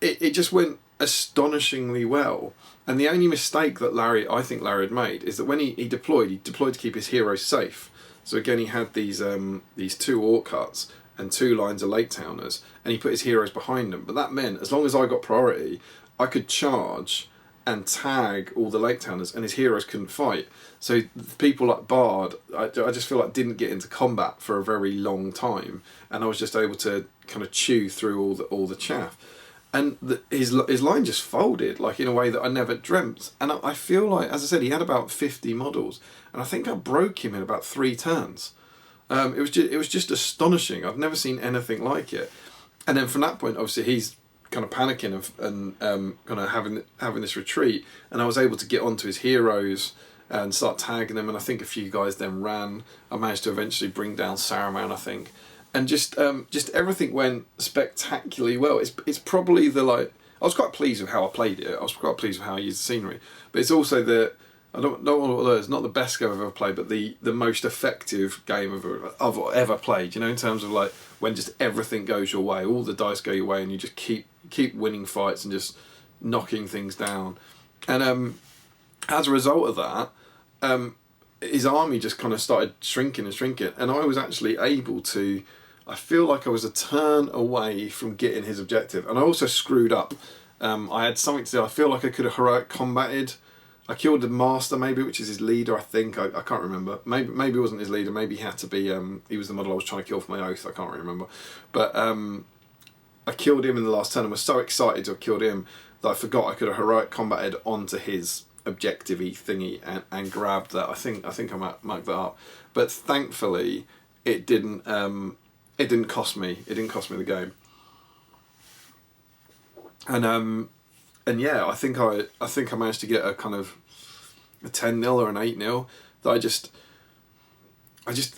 it just went astonishingly well. And the only mistake that I think Larry had made is that when he deployed to keep his heroes safe. So again, he had these 2 orc huts and 2 lines of Lake Towners, and he put his heroes behind them. But that meant as long as I got priority, I could charge and tag all the Lake Towners, and his heroes couldn't fight. So people like Bard, I just feel like didn't get into combat for a very long time, and I was just able to kind of chew through all the chaff. And his line just folded, like in a way that I never dreamt. And I feel like, as I said, he had about 50 models, and I think I broke him in about 3 turns. It was just astonishing. I've never seen anything like it. And then from that point, obviously, he's kind of panicking and kind of having this retreat, and I was able to get onto his heroes and start tagging them. And I think a few guys then ran. I managed to eventually bring down Saruman, I think. And just everything went spectacularly well. It's probably I was quite pleased with how I played it. I was quite pleased with how I used the scenery. But it's also it's not the best game I've ever played, but the most effective game I've ever played. You know, in terms of like when just everything goes your way, all the dice go your way, and you just keep winning fights and just knocking things down. And as a result of that, his army just kind of started shrinking, and I was actually able to. I feel like I was a turn away from getting his objective, and I also screwed up. I had something to do. I feel like I could have heroic combated. I killed the master, maybe, which is his leader, I think. I can't remember. Maybe it wasn't his leader. Maybe he had to be. He was the model I was trying to kill for my oath. I can't remember. But I killed him in the last turn and was so excited to have killed him that I forgot I could have heroic combated onto his objective-y thingy and grabbed that. I think I might mark that up. But thankfully, it didn't. it didn't cost me. It didn't cost me the game. And yeah, I think I managed to get a kind of a 10-0 or an 8-0 that I just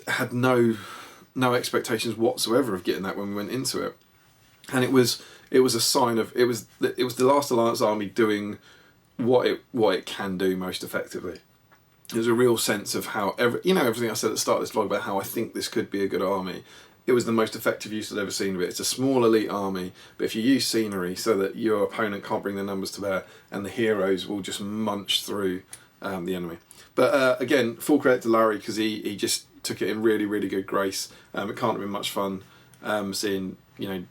had no expectations whatsoever of getting that when we went into it, and it was a sign of it was the Last Alliance army doing what it can do most effectively. It was a real sense of how everything I said at the start of this vlog about how I think this could be a good army. It was the most effective use I've ever seen of it. It's a small elite army, but if you use scenery so that your opponent can't bring their numbers to bear, and the heroes will just munch through the enemy. But again, full credit to Larry, because he just took it in really, really good grace. It can't have been much fun seeing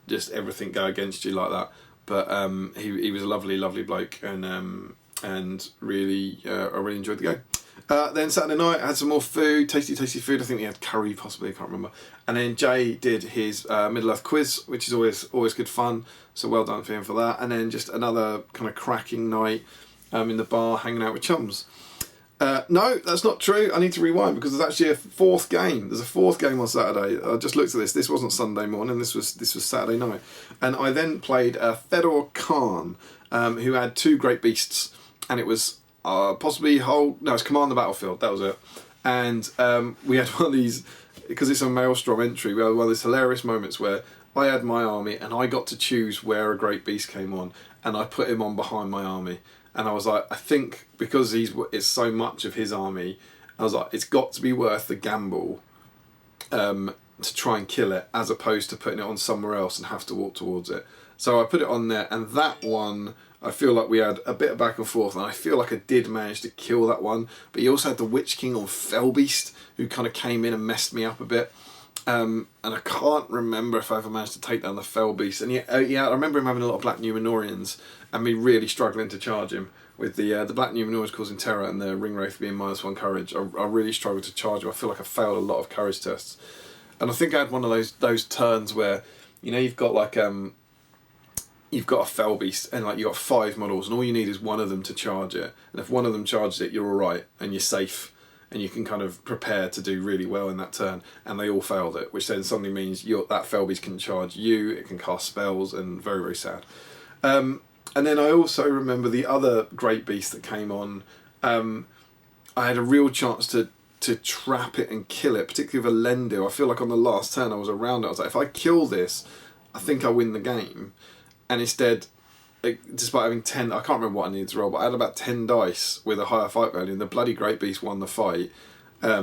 just everything go against you like that. But he was a lovely, lovely bloke, and really I really enjoyed the game. Then Saturday night I had some more food, tasty food. I think he had curry possibly, I can't remember. And then Jay did his Middle-earth quiz, which is always good fun. So well done for him for that. And then just another kind of cracking night in the bar, hanging out with chums. No, that's not true. I need to rewind, because there's actually a fourth game. There's a fourth game on Saturday. I just looked at this. This wasn't Sunday morning. This was Saturday night. And I then played Fedor Khan, who had 2 great beasts, and it was it's Command the Battlefield. That was it. And we had one of these, because it's a Maelstrom entry. We had one of these hilarious moments where I had my army and I got to choose where a great beast came on, and I put him on behind my army. And I was like, I think because it's so much of his army, I was like, it's got to be worth the gamble to try and kill it, as opposed to putting it on somewhere else and have to walk towards it. So I put it on there, and that one, I feel like we had a bit of back and forth, and I feel like I did manage to kill that one. But you also had the Witch King on Fellbeast, who kind of came in and messed me up a bit. And I can't remember if I ever managed to take down the Fellbeast. And yeah, I remember him having a lot of Black Numenorians, and me really struggling to charge him with the Black Numenorians causing terror and the Ringwraith being -1 courage. I really struggled to charge him. I feel like I failed a lot of courage tests. And I think I had one of those turns where, you've got like you've got a Fellbeast, and like you've got 5 models, and all you need is one of them to charge it. And if one of them charges it, you're alright, and you're safe, and you can kind of prepare to do really well in that turn. And they all failed it, which then suddenly means that Fellbeast can charge you, it can cast spells, and very, very sad. And then I also remember the other great beast that came on. I had a real chance to trap it and kill it, particularly with Elendil. I feel like on the last turn I was around it. I was like, if I kill this, I think I win the game. And instead, despite having 10, I can't remember what I needed to roll, but I had about 10 dice with a higher fight value, and the bloody great beast won the fight,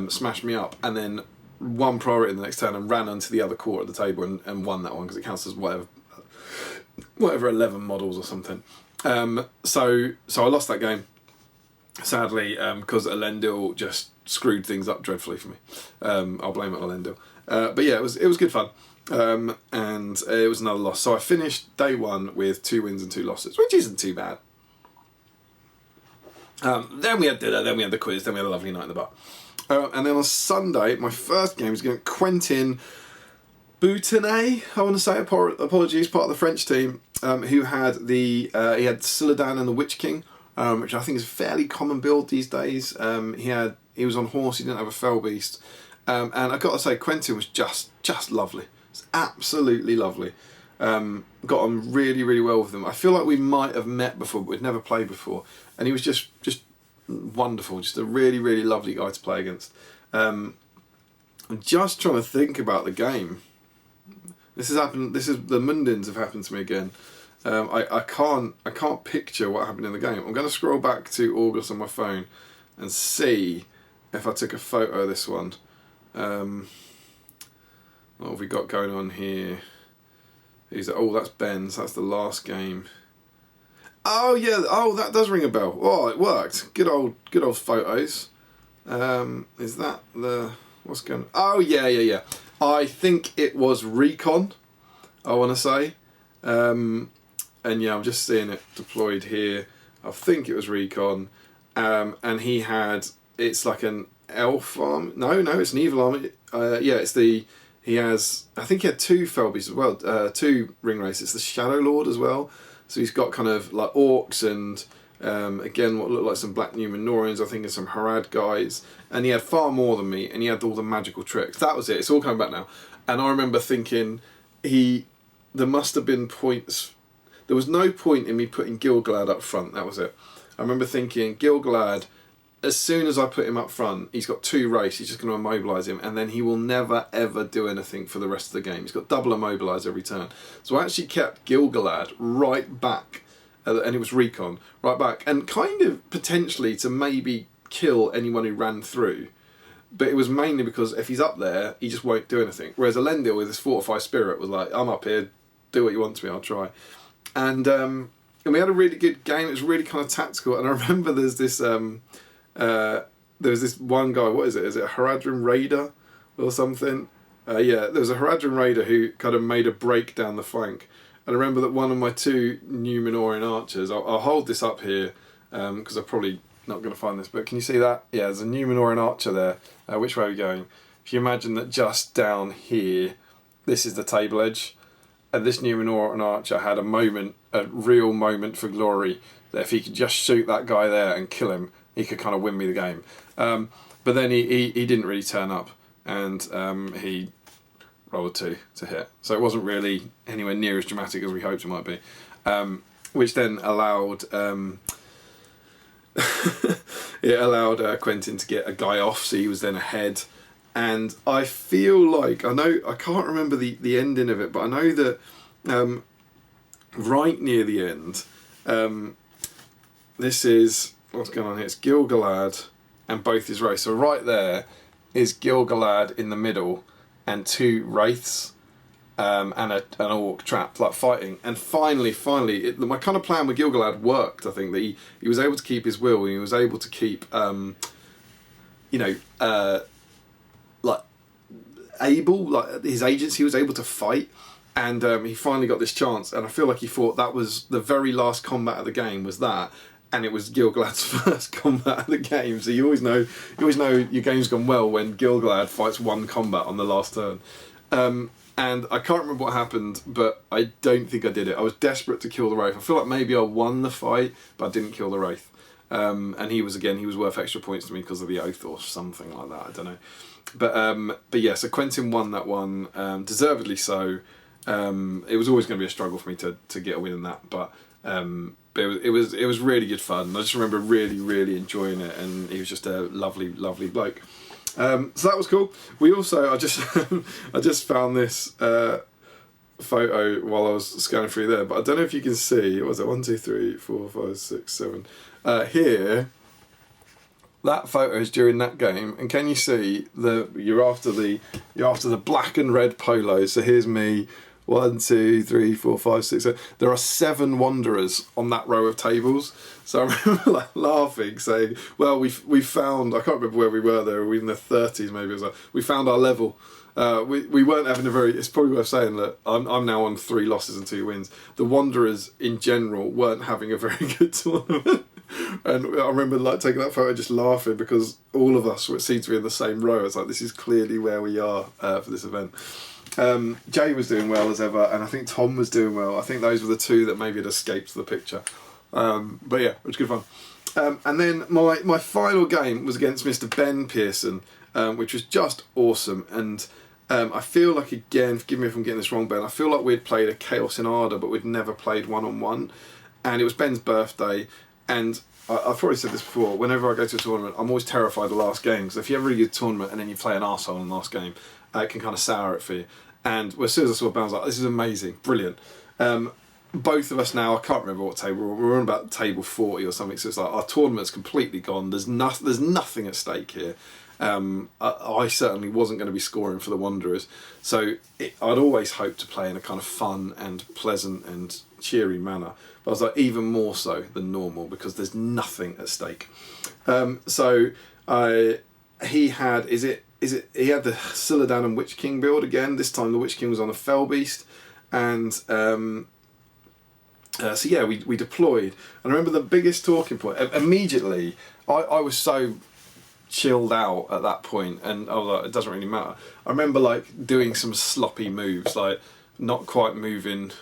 smashed me up, and then won priority in the next turn and ran onto the other court of the table and won that one, because it counts as whatever 11 models or something. So I lost that game, sadly, because Elendil just screwed things up dreadfully for me. I'll blame it on Elendil. But yeah, it was good fun. And it was another loss. So I finished day 1 with 2 wins and 2 losses, which isn't too bad. Then we had dinner, then we had the quiz, then we had a lovely night in the bar. And then on Sunday, my first game was against Quentin Boutonnet, I want to say, apologies, part of the French team, who had he had Siladan and the Witch King, which I think is a fairly common build these days. He was on horse, he didn't have a Fellbeast. And I got to say, Quentin was just lovely. It's absolutely lovely. Got on really, really well with him. I feel like we might have met before, but we'd never played before. And he was just wonderful, just a really, really lovely guy to play against. I'm just trying to think about the game. This has happened. The Mundins have happened to me again. I can't picture what happened in the game. I'm going to scroll back to August on my phone and see if I took a photo of this one. What have we got going on here? That's Ben's. That's the last game. Oh yeah. Oh, that does ring a bell. Oh, it worked. Good old photos. Is that what's going on? Oh yeah. I think it was Recon, I want to say. And yeah, I'm just seeing it deployed here. I think it was Recon. And he had, it's like an elf army. No, it's an evil army. Yeah, I think he had 2 Fellbeasts as well, 2 ring races. It's the Shadow Lord as well. So he's got kind of like orcs and Again, what looked like some Black Numenorians, I think, and some Harad guys. And he had far more than me, and he had all the magical tricks. That was it. It's all coming back now. And I remember thinking, there must have been points. There was no point in me putting Gil-galad up front. That was it. I remember thinking, Gil-galad, as soon as I put him up front, he's got 2 race. He's just going to immobilise him, and then he will never ever do anything for the rest of the game. He's got double immobilise every turn. So I actually kept Gil-galad right back, and it was recon right back, and kind of potentially to maybe kill anyone who ran through. But it was mainly because if he's up there, he just won't do anything. Whereas Elendil with his Fortify Spirit was like, I'm up here, do what you want to me, I'll try. And we had a really good game. It was really kind of tactical. And I remember there was this one guy, what is it? Is it a Haradrim Raider or something? Yeah, there was a Haradrim Raider who kind of made a break down the flank. And I remember that one of my 2 Numenorian archers, I'll hold this up here because I'm probably not going to find this, but can you see that? Yeah, there's a Numenorian archer there. Which way are we going? If you imagine that just down here, this is the table edge, and this Numenorian archer had a real moment for glory, that if he could just shoot that guy there and kill him, he could kind of win me the game. But then he didn't really turn up, and he rolled 2 to hit. So it wasn't really anywhere near as dramatic as we hoped it might be, which then allowed it allowed Quentin to get a guy off, so he was then ahead. And I feel like, I can't remember the ending of it, but I know that right near the end, this is, what's going on here, it's Gil-galad and both his wraiths. So right there is Gil-galad in the middle and 2 wraiths and an orc trapped, like fighting. And finally, my kind of plan with Gil-galad worked. I think that he was able to keep his will, and he was able to keep, his agency. He was able to fight, and he finally got this chance. And I feel like he thought that was the very last combat of the game, was that. And it was Gil-galad's first combat of the game. So you always know your game's gone well when Gil-galad fights 1 combat on the last turn. And I can't remember what happened, but I don't think I did it. I was desperate to kill the Wraith. I feel like maybe I won the fight, but I didn't kill the Wraith. And he was worth extra points to me because of the oath or something like that. I don't know. But yeah, so Quentin won that one, deservedly so. It was always going to be a struggle for me to get a win in that, but it was really good fun. I just remember really, really enjoying it, and he was just a lovely, lovely bloke. So that was cool. We also, I just found this photo while I was scanning through there, but I don't know if you can see, what was it, 1, 2, 3, 4, 5, 6, 7. Here, that photo is during that game, and can you see you're after the black and red polos. So here's me, 1, 2, 3, 4, 5, 6, 7. There are 7 wanderers on that row of tables. So I remember laughing, saying, well, we found, I can't remember where we were there, we were in the 30s maybe, it was like, we found our level. We weren't having it's probably worth saying that I'm now on 3 losses and 2 wins. The Wanderers in general weren't having a very good tournament. And I remember taking that photo just laughing because all of us seemed to be in the same row. It's like, this is clearly where we are for this event. Jay was doing well as ever, and I think Tom was doing well. I think those were the 2 that maybe had escaped the picture. But yeah, it was good fun. And then my final game was against Mr. Ben Pearson, which was just awesome. And I feel like, again, forgive me if I'm getting this wrong, Ben, I feel like we'd played a Chaos in Arda, but we'd never played one-on-one. And it was Ben's birthday, and I've probably said this before, whenever I go to a tournament, I'm always terrified of the last game, because if you have a really good tournament and then you play an arsehole in the last game, it can kind of sour it for you. And as soon as I saw Ben, I was like, this is amazing, brilliant. Both of us now, I can't remember what table, we're on about table 40 or something, so it's like our tournament's completely gone, there's nothing at stake here. I certainly wasn't going to be scoring for the Wanderers, so I'd always hoped to play in a kind of fun and pleasant and cheery manner, but I was like, even more so than normal, because there's nothing at stake. So he had he had the Siladan and Witch King build again. This time the Witch King was on a Fell Beast, and so yeah, we deployed. And I remember the biggest talking point immediately. I was so chilled out at that point, and I was like, it doesn't really matter. I remember doing some sloppy moves, like not quite moving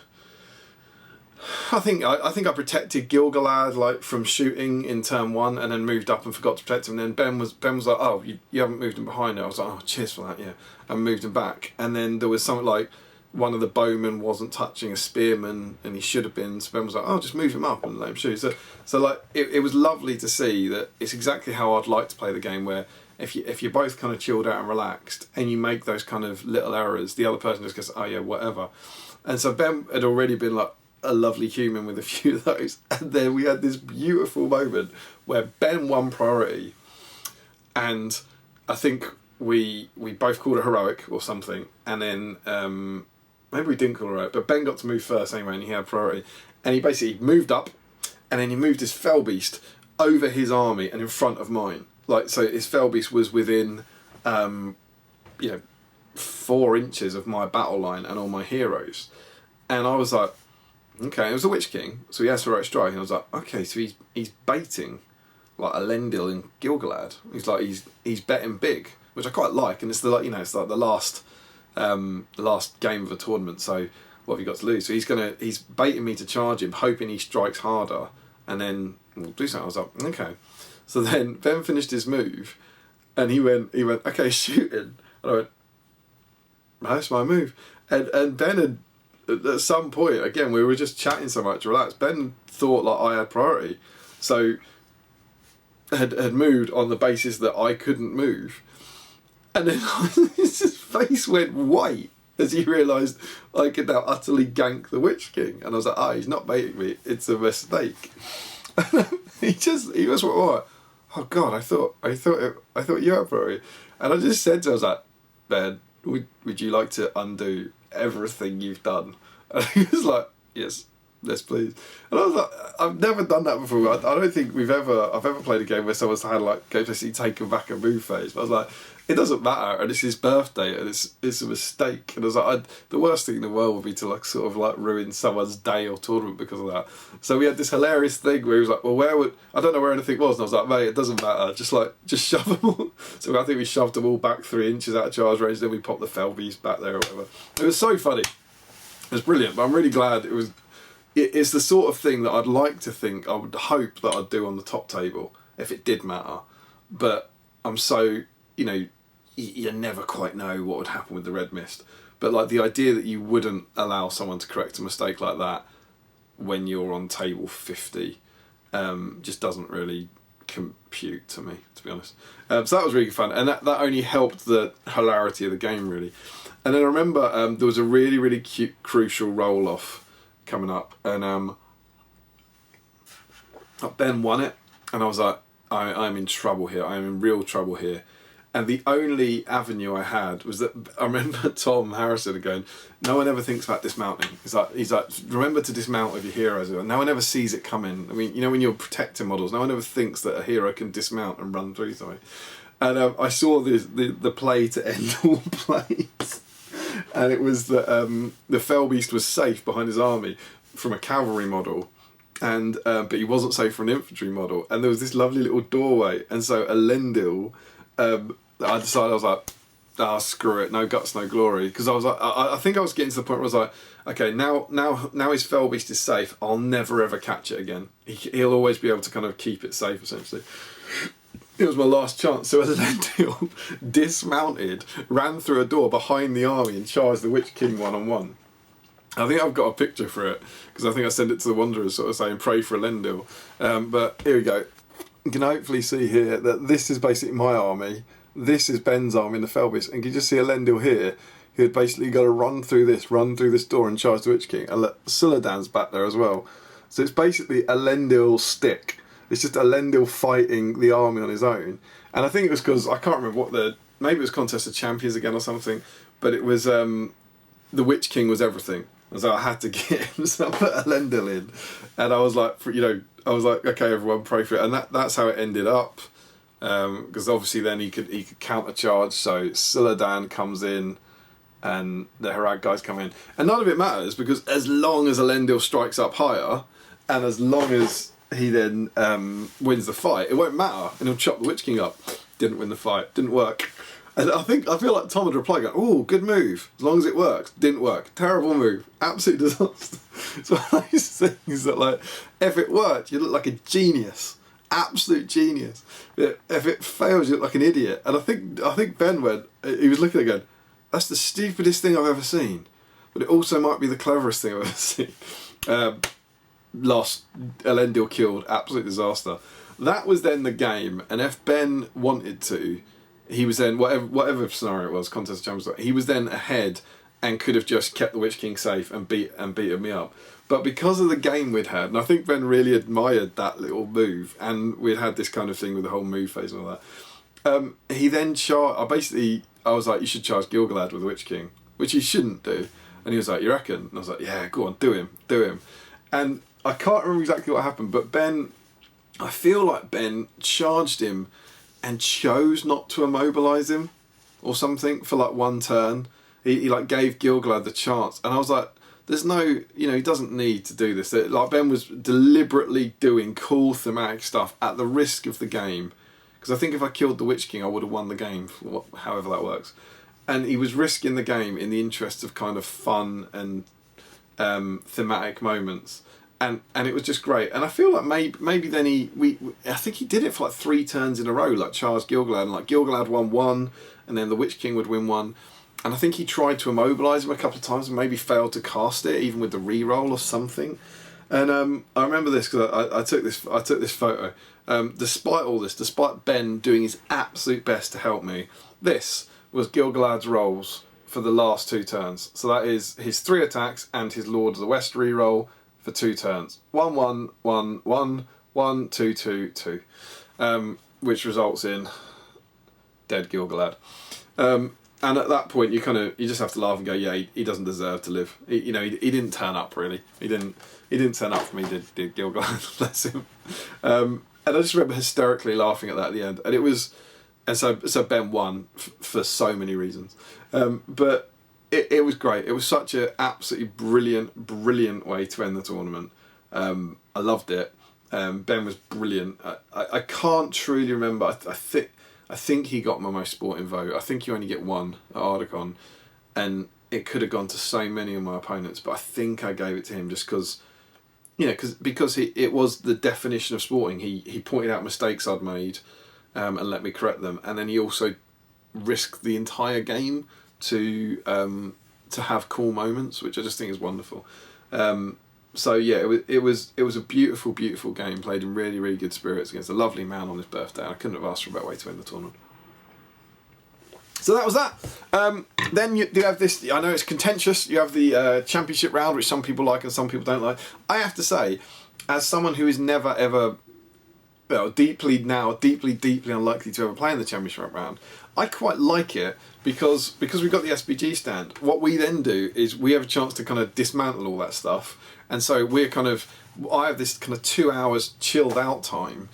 I think I protected Gil-galad like from shooting in turn 1, and then moved up and forgot to protect him. And then Ben was like, "Oh, you haven't moved him behind." I was like, "Oh, cheers for that, yeah," and moved him back. And then there was something like one of the bowmen wasn't touching a spearman, and he should have been. So Ben was like, "Oh, just move him up and let him shoot." So like it was lovely to see that it's exactly how I'd like to play the game, where if you're both kind of chilled out and relaxed, and you make those kind of little errors, the other person just goes, "Oh yeah, whatever." And so Ben had already been like a lovely human with a few of those, and then we had this beautiful moment where Ben won priority, and I think we both called a heroic or something, and then maybe we didn't call a heroic, but Ben got to move first anyway, and he had priority, and he basically moved up, and then he moved his fell beast over his army and in front of mine, like, so his fell beast was within 4 inches of my battle line and all my heroes, and I was like, okay, it was the Witch King, so he has heroic strike, and I was like, okay, so he's baiting like Elendil and Gil-galad. He's betting big, which I quite like, and it's the it's like the last game of a tournament. So what have you got to lose? So he's baiting me to charge him, hoping he strikes harder, and then we'll do something. I was like, okay. So then Ben finished his move, and he went, okay, shooting, and I went, that's my move, and Ben had. At some point, again, we were just chatting so much, relaxed. Ben thought like I had priority, so had moved on the basis that I couldn't move, and then his face went white as he realised I could now utterly gank the Witch King, and I was like, he's not baiting me, it's a mistake. he was like, oh God, I thought you had priority, and I just said to him, I was like, Ben, would you like to undo everything you've done? And he was like, yes please. And I was like, I've never done that before. I don't think I've ever played a game where someone's had like basically taken back a move phase. But I was like, it doesn't matter, and it's his birthday, and it's a mistake. And I was like, the worst thing in the world would be to like sort of like ruin someone's day or tournament because of that. So we had this hilarious thing where he was like, well, I don't know where anything was, and I was like, mate, it doesn't matter, just shove them all. So I think we shoved them all back 3 inches out of charge range, then we popped the fell beast back there or whatever. It was so funny. It was brilliant, but I'm really glad it's the sort of thing that I'd like to think, I would hope that I'd do on the top table if it did matter. But I'm so, you never quite know what would happen with the red mist. But like the idea that you wouldn't allow someone to correct a mistake like that when you're on table 50 just doesn't really compute to me, to be honest. So that was really fun, and that only helped the hilarity of the game, really. And then I remember there was a really, really crucial roll-off coming up, and Ben won it, and I was like, I'm in trouble here, I am in real trouble here. And the only avenue I had was that I remember Tom Harrison going, no one ever thinks about dismounting. He's like, remember to dismount with your heroes. No one ever sees it coming. I mean, when you're protecting models, no one ever thinks that a hero can dismount and run through something. And I saw the play to end all plays. And it was that the Fell Beast was safe behind his army from a cavalry model, and but he wasn't safe for an infantry model. And there was this lovely little doorway, and so Elendil, I decided, I was like, screw it, no guts, no glory, because I was like, I think I was getting to the point where I was like, okay, now his Fell Beast is safe, I'll never ever catch it again. He'll always be able to kind of keep it safe, essentially. It was my last chance. So Elendil dismounted, ran through a door behind the army and charged the Witch King one-on-one. I think I've got a picture for it, because I think I sent it to the Wanderers sort of saying, pray for Elendil. But here we go. You can hopefully see here that this is basically my army. This is Ben's army in the Fell Beast. And you can just see Elendil here, who had basically got to run through this door and charge the Witch King. And look, Suladan's back there as well. So it's basically Elendil's stick. It's just Elendil fighting the army on his own. And I think it was because, I can't remember maybe it was Contest of Champions again or something, but it was, the Witch King was everything. And so I had to get him, so I put Elendil in. And I was like, okay, everyone pray for it. And that's how it ended up. Because obviously then he could countercharge, so Suladan comes in, and the Harad guys come in. And none of it matters, because as long as Elendil strikes up higher, and as long as he then wins the fight, it won't matter, and he'll chop the Witch King up. Didn't win the fight, didn't work. And I feel like Tom would reply, going, "Oh, good move, as long as it works." Didn't work. Terrible move. Absolute disaster. It's one of those things that, like, if it worked, you look like a genius. Absolute genius. If it fails, you look like an idiot. And I think Ben went, he was looking at it going, "That's the stupidest thing I've ever seen. But it also might be the cleverest thing I've ever seen." Lost, Elendil killed, absolute disaster. That was then the game, and if Ben wanted to, he was then, whatever scenario it was, contest of champions, he was then ahead and could have just kept the Witch King safe and beaten me up. But because of the game we'd had, and I think Ben really admired that little move, and we'd had this kind of thing with the whole move phase and all that, he then I was like, "You should charge Gilgalad with the Witch King," which he shouldn't do. And he was like, "You reckon?" And I was like, "Yeah, go on, do him. And I can't remember exactly what happened, but I feel like Ben charged him and chose not to immobilise him or something for like one turn. He like gave Gilgalad the chance, and I was like, "There's no, he doesn't need to do this." Like, Ben was deliberately doing cool thematic stuff at the risk of the game, because I think if I killed the Witch King, I would have won the game, however that works. And he was risking the game in the interest of kind of fun and thematic moments. And it was just great. And I feel like maybe then I think he did it for like 3 turns in a row, like Charles Gilgalad, and like Gilgalad won 1, and then the Witch King would win 1. And I think he tried to immobilise him a couple of times and maybe failed to cast it, even with the reroll or something. And I remember this because I took this photo. Despite all this, despite Ben doing his absolute best to help me, this was Gilgalad's rolls for the last 2 turns. So that is his 3 attacks and his Lord of the West reroll for 2 turns. 1, 1, 1, 1, 1, 2, 2, 2. Which results in dead Gilgalad. And at that point, you just have to laugh and go, "Yeah, he doesn't deserve to live." He didn't turn up really. He didn't turn up for me. Did Gilgalad? Bless him. And I just remember hysterically laughing at that at the end. And so Ben won for so many reasons. But it was great. It was such an absolutely brilliant way to end the tournament. I loved it. Ben was brilliant. I can't truly remember. I think he got my most sporting vote. I think you only get 1 at Ardacon, and it could have gone to so many of my opponents, but I think I gave it to him just because, because it was the definition of sporting. He pointed out mistakes I'd made, and let me correct them, and then he also risked the entire game to have cool moments, which I just think is wonderful. So yeah, it was a beautiful game played in really good spirits against a lovely man on his birthday. I couldn't have asked for a better way to end the tournament. So that was that. Then you have this. I know it's contentious. You have the championship round, which some people like and some people don't like. I have to say, as someone who is never ever, deeply unlikely to ever play in the championship round, I quite like it because we've got the SBG stand. What we then do is we have a chance to kind of dismantle all that stuff, and so I have this kind of 2 hours chilled out time,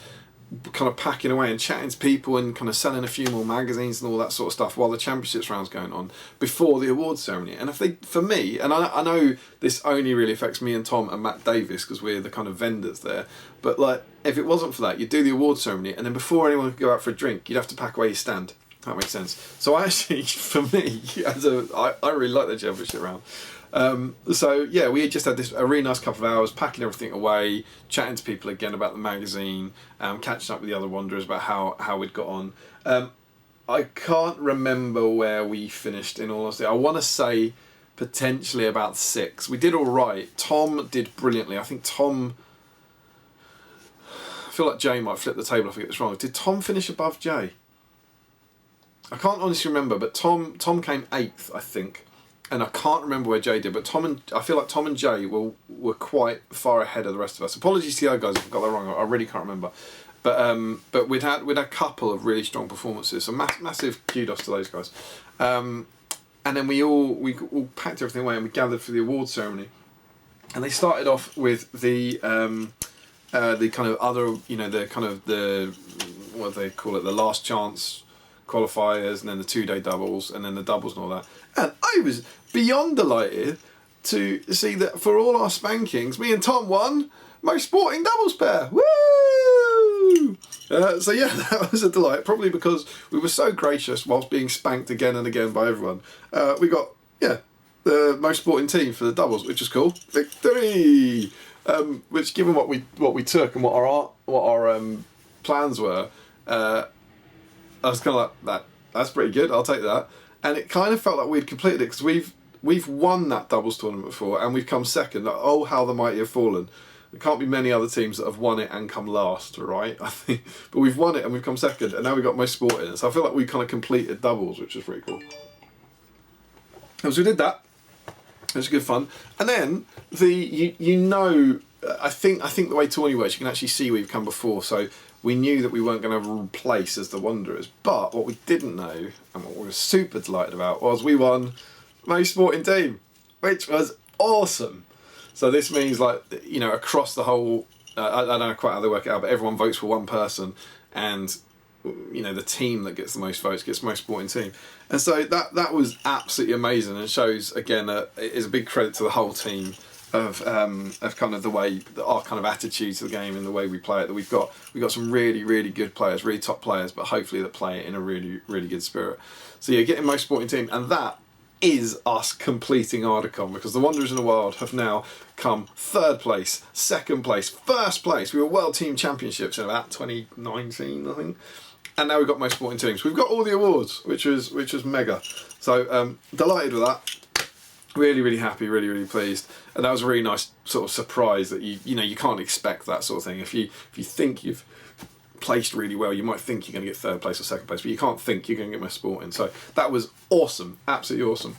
kind of packing away and chatting to people and kind of selling a few more magazines and all that sort of stuff while the championships round's going on before the awards ceremony. And for me, and I know this only really affects me and Tom and Matt Davis because we're the kind of vendors there, but like if it wasn't for that, you'd do the awards ceremony and then before anyone could go out for a drink, you'd have to pack away your stand. That makes sense. So I actually, for me, I really like the championship round. So yeah, we just had a really nice couple of hours packing everything away, chatting to people again about the magazine, catching up with the other wanderers about how we'd got on. I can't remember where we finished, in all honesty. I want to say potentially about 6. We did all right. Tom did brilliantly. I think Tom, I feel like Jay might flip the table if I get this wrong. Did Tom finish above Jay? I can't honestly remember, but Tom came 8th, I think. And I can't remember where Jay did, but I feel like Tom and Jay were quite far ahead of the rest of us. Apologies to you guys if I got that wrong. I really can't remember. But we'd had a couple of really strong performances, so massive kudos to those guys. And then we all packed everything away and we gathered for the awards ceremony. And they started off with the kind of other, the what do they call it, the last chance qualifiers, and then the 2-day doubles, and then the doubles and all that. And I was beyond delighted to see that for all our spankings, me and Tom won most sporting doubles pair. Woo! So yeah, that was a delight. Probably because we were so gracious whilst being spanked again and again by everyone. We got the most sporting team for the doubles, which is cool. Victory! Which, given what we took and what our plans were, I was kind of like that's pretty good. I'll take that. And it kind of felt like we'd completed it because we've won that doubles tournament before and we've come second. Like, oh, how the mighty have fallen. There can't be many other teams that have won it and come last, right? I think, but we've won it and we've come second, and now we've got most sport in it. So I feel like we kind of completed doubles, which is pretty cool. And so we did that. It was good fun. And then I think the way tourney works, you can actually see we've come before. So we knew that we weren't going to replace as the Wanderers. But what we didn't know, and what we were super delighted about, was we won most sporting team, which was awesome. So this means, like, you know, across the whole, I don't know quite how they work it out, but everyone votes for one person, and you know, the team that gets the most votes gets most sporting team. And so that was absolutely amazing, and shows again it is a big credit to the whole team of kind of the way, our kind of attitude to the game and the way we play it. That we've got some really good players, really top players, but hopefully that play it in a really good spirit. So yeah, getting most sporting team, and that is us completing Ardacon, because the Wanderers in the Wild have now come 3rd place, 2nd place, 1st place. We were World Team Championships in about 2019, I think. And now we've got most sporting teams. We've got all the awards, which was mega. So delighted with that. Really happy, really pleased. And that was a really nice sort of surprise that you can't expect that sort of thing. If you think you've placed really well, you might think you're going to get 3rd place or 2nd place, but you can't think you're going to get most sporting. So that was awesome, absolutely awesome.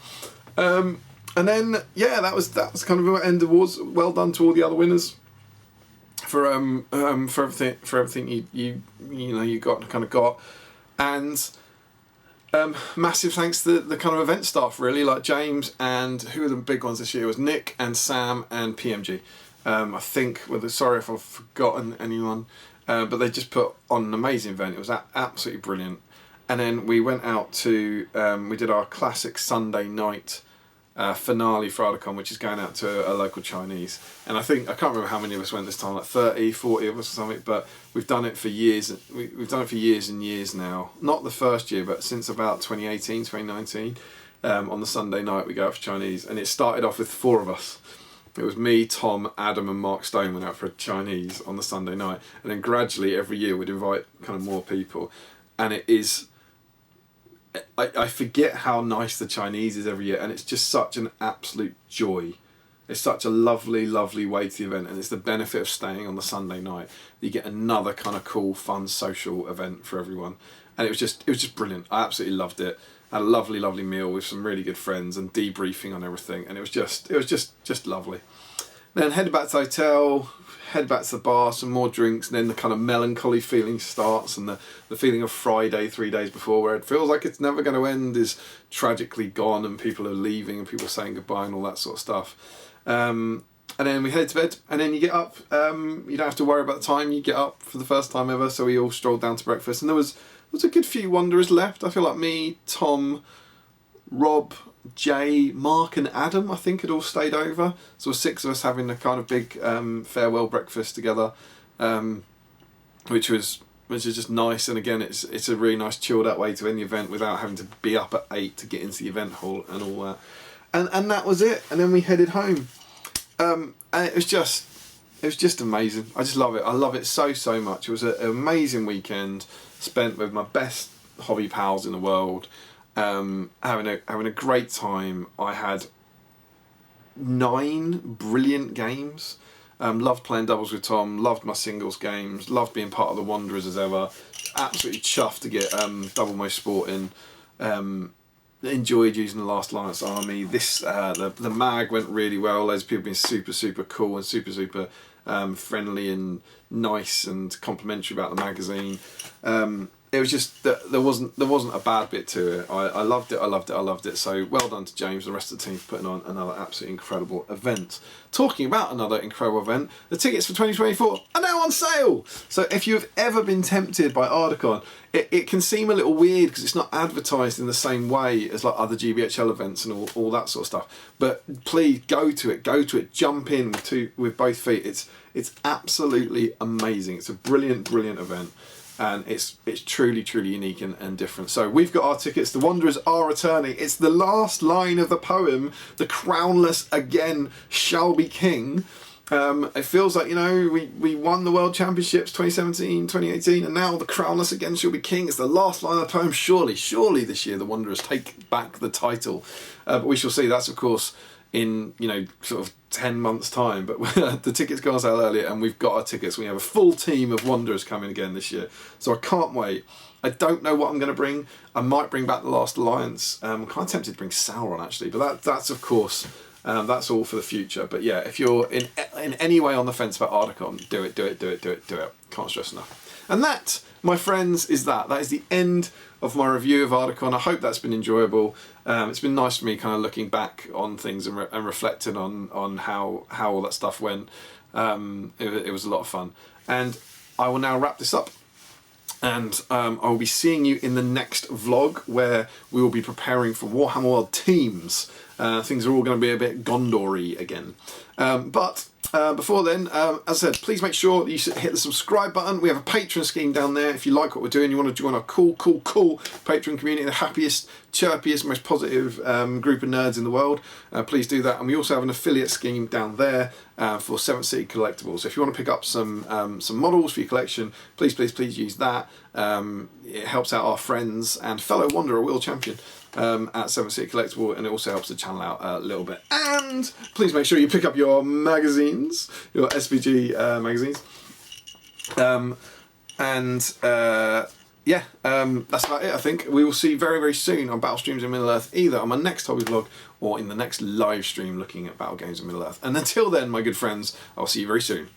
And then that was kind of our end awards. Well done to all the other winners for everything you got, and massive thanks to the kind of event staff, really, like James, and who were the big ones this year? It was Nick and Sam and PMG. I think, sorry if I've forgotten anyone, but they just put on an amazing event. It was absolutely brilliant. And then we went out to, we did our classic Sunday night finale for Ardacon, which is going out to a local Chinese. And I can't remember how many of us went this time, like 30, 40 of us or something, but we've done it for years. We've done it for years and years now. Not the first year, but since about 2018, 2019. On the Sunday night we go out for Chinese, and it started off with 4 of us. It was me, Tom, Adam and Mark Stone went out for a Chinese on the Sunday night, and then gradually every year we'd invite kind of more people. And it is, I forget how nice the Chinese is every year, and it's just such an absolute joy. It's such a lovely way to the event, and it's the benefit of staying on the Sunday night. You get another kind of cool, fun, social event for everyone, and it was just brilliant. I absolutely loved it. Had a lovely meal with some really good friends and debriefing on everything, and it was just lovely. Then headed back to the hotel, head back to the bar, some more drinks, and then the kind of melancholy feeling starts, and the feeling of Friday 3 days before, where it feels like it's never going to end, is tragically gone, and people are leaving and people are saying goodbye and all that sort of stuff. And then we head to bed, and then you get up. You don't have to worry about the time. You get up for the first time ever, so we all strolled down to breakfast, and there was a good few Wanderers left. I feel like me, Tom, Rob, Jay, Mark and Adam, I think, had all stayed over. So 6 of us having a kind of big farewell breakfast together, which is just nice. And again, it's a really nice chilled out way to end the event without having to be up at 8 to get into the event hall and all that. And that was it. And then we headed home. And it was just amazing. I just love it. I love it so much. It was an amazing weekend spent with my best hobby pals in the world, having a great time. I had 9 brilliant games. Loved playing doubles with Tom, loved my singles games, loved being part of the Wanderers as ever. Absolutely chuffed to get double most sport in. Enjoyed using the Last Alliance Army. The mag went really well. Loads of people being super cool and super friendly and nice and complimentary about the magazine. It was just that there wasn't a bad bit to it. I loved it. So well done to James and the rest of the team for putting on another absolutely incredible event. Talking about another incredible event, the tickets for 2024 are now on sale. So if you've ever been tempted by Ardacon, it can seem a little weird because it's not advertised in the same way as like other GBHL events and all that sort of stuff. But please go to it, jump in with both feet. It's absolutely amazing. It's a brilliant event. and it's truly unique and different. So we've got our tickets. The Wanderers are returning. It's the last line of the poem. The crownless again shall be king. It feels like, you know, we won the World Championships 2017, 2018, and now the crownless again shall be king. It's the last line of the poem. Surely this year the Wanderers take back the title. But we shall see. That's, of course, in, you know, sort of 10 months' time. But the tickets go on sale earlier, and we've got our tickets. We have a full team of Wanderers coming again this year. So I can't wait. I don't know what I'm going to bring. I might bring back The Last Alliance. I'm kind of tempted to bring Sauron, actually. But that's of course... that's all for the future. But yeah, if you're in any way on the fence about Ardacon, do it. Can't stress enough. And that, my friends, is that. That is the end of my review of Ardacon. I hope that's been enjoyable. It's been nice for me kind of looking back on things and reflecting on how all that stuff went. It was a lot of fun. And I will now wrap this up. And I will be seeing you in the next vlog, where we will be preparing for Warhammer World Teams. Things are all going to be a bit Gondor-y again. But before then, as I said, please make sure that you hit the subscribe button. We have a Patreon scheme down there. If you like what we're doing, you want to join our cool Patreon community, the happiest, chirpiest, most positive group of nerds in the world, please do that. And we also have an affiliate scheme down there for 7th City Collectibles. So if you want to pick up some models for your collection, please use that. It helps out our friends and fellow Wanderer World Champion at 7th City Collectible, and it also helps the channel out a little bit. And please make sure you pick up your magazines, your SVG magazines. That's about it, I think. We will see you very soon on Battle Streams in Middle-earth, either on my next hobby vlog or in the next live stream looking at battle games in Middle-earth. And until then, my good friends, I'll see you very soon.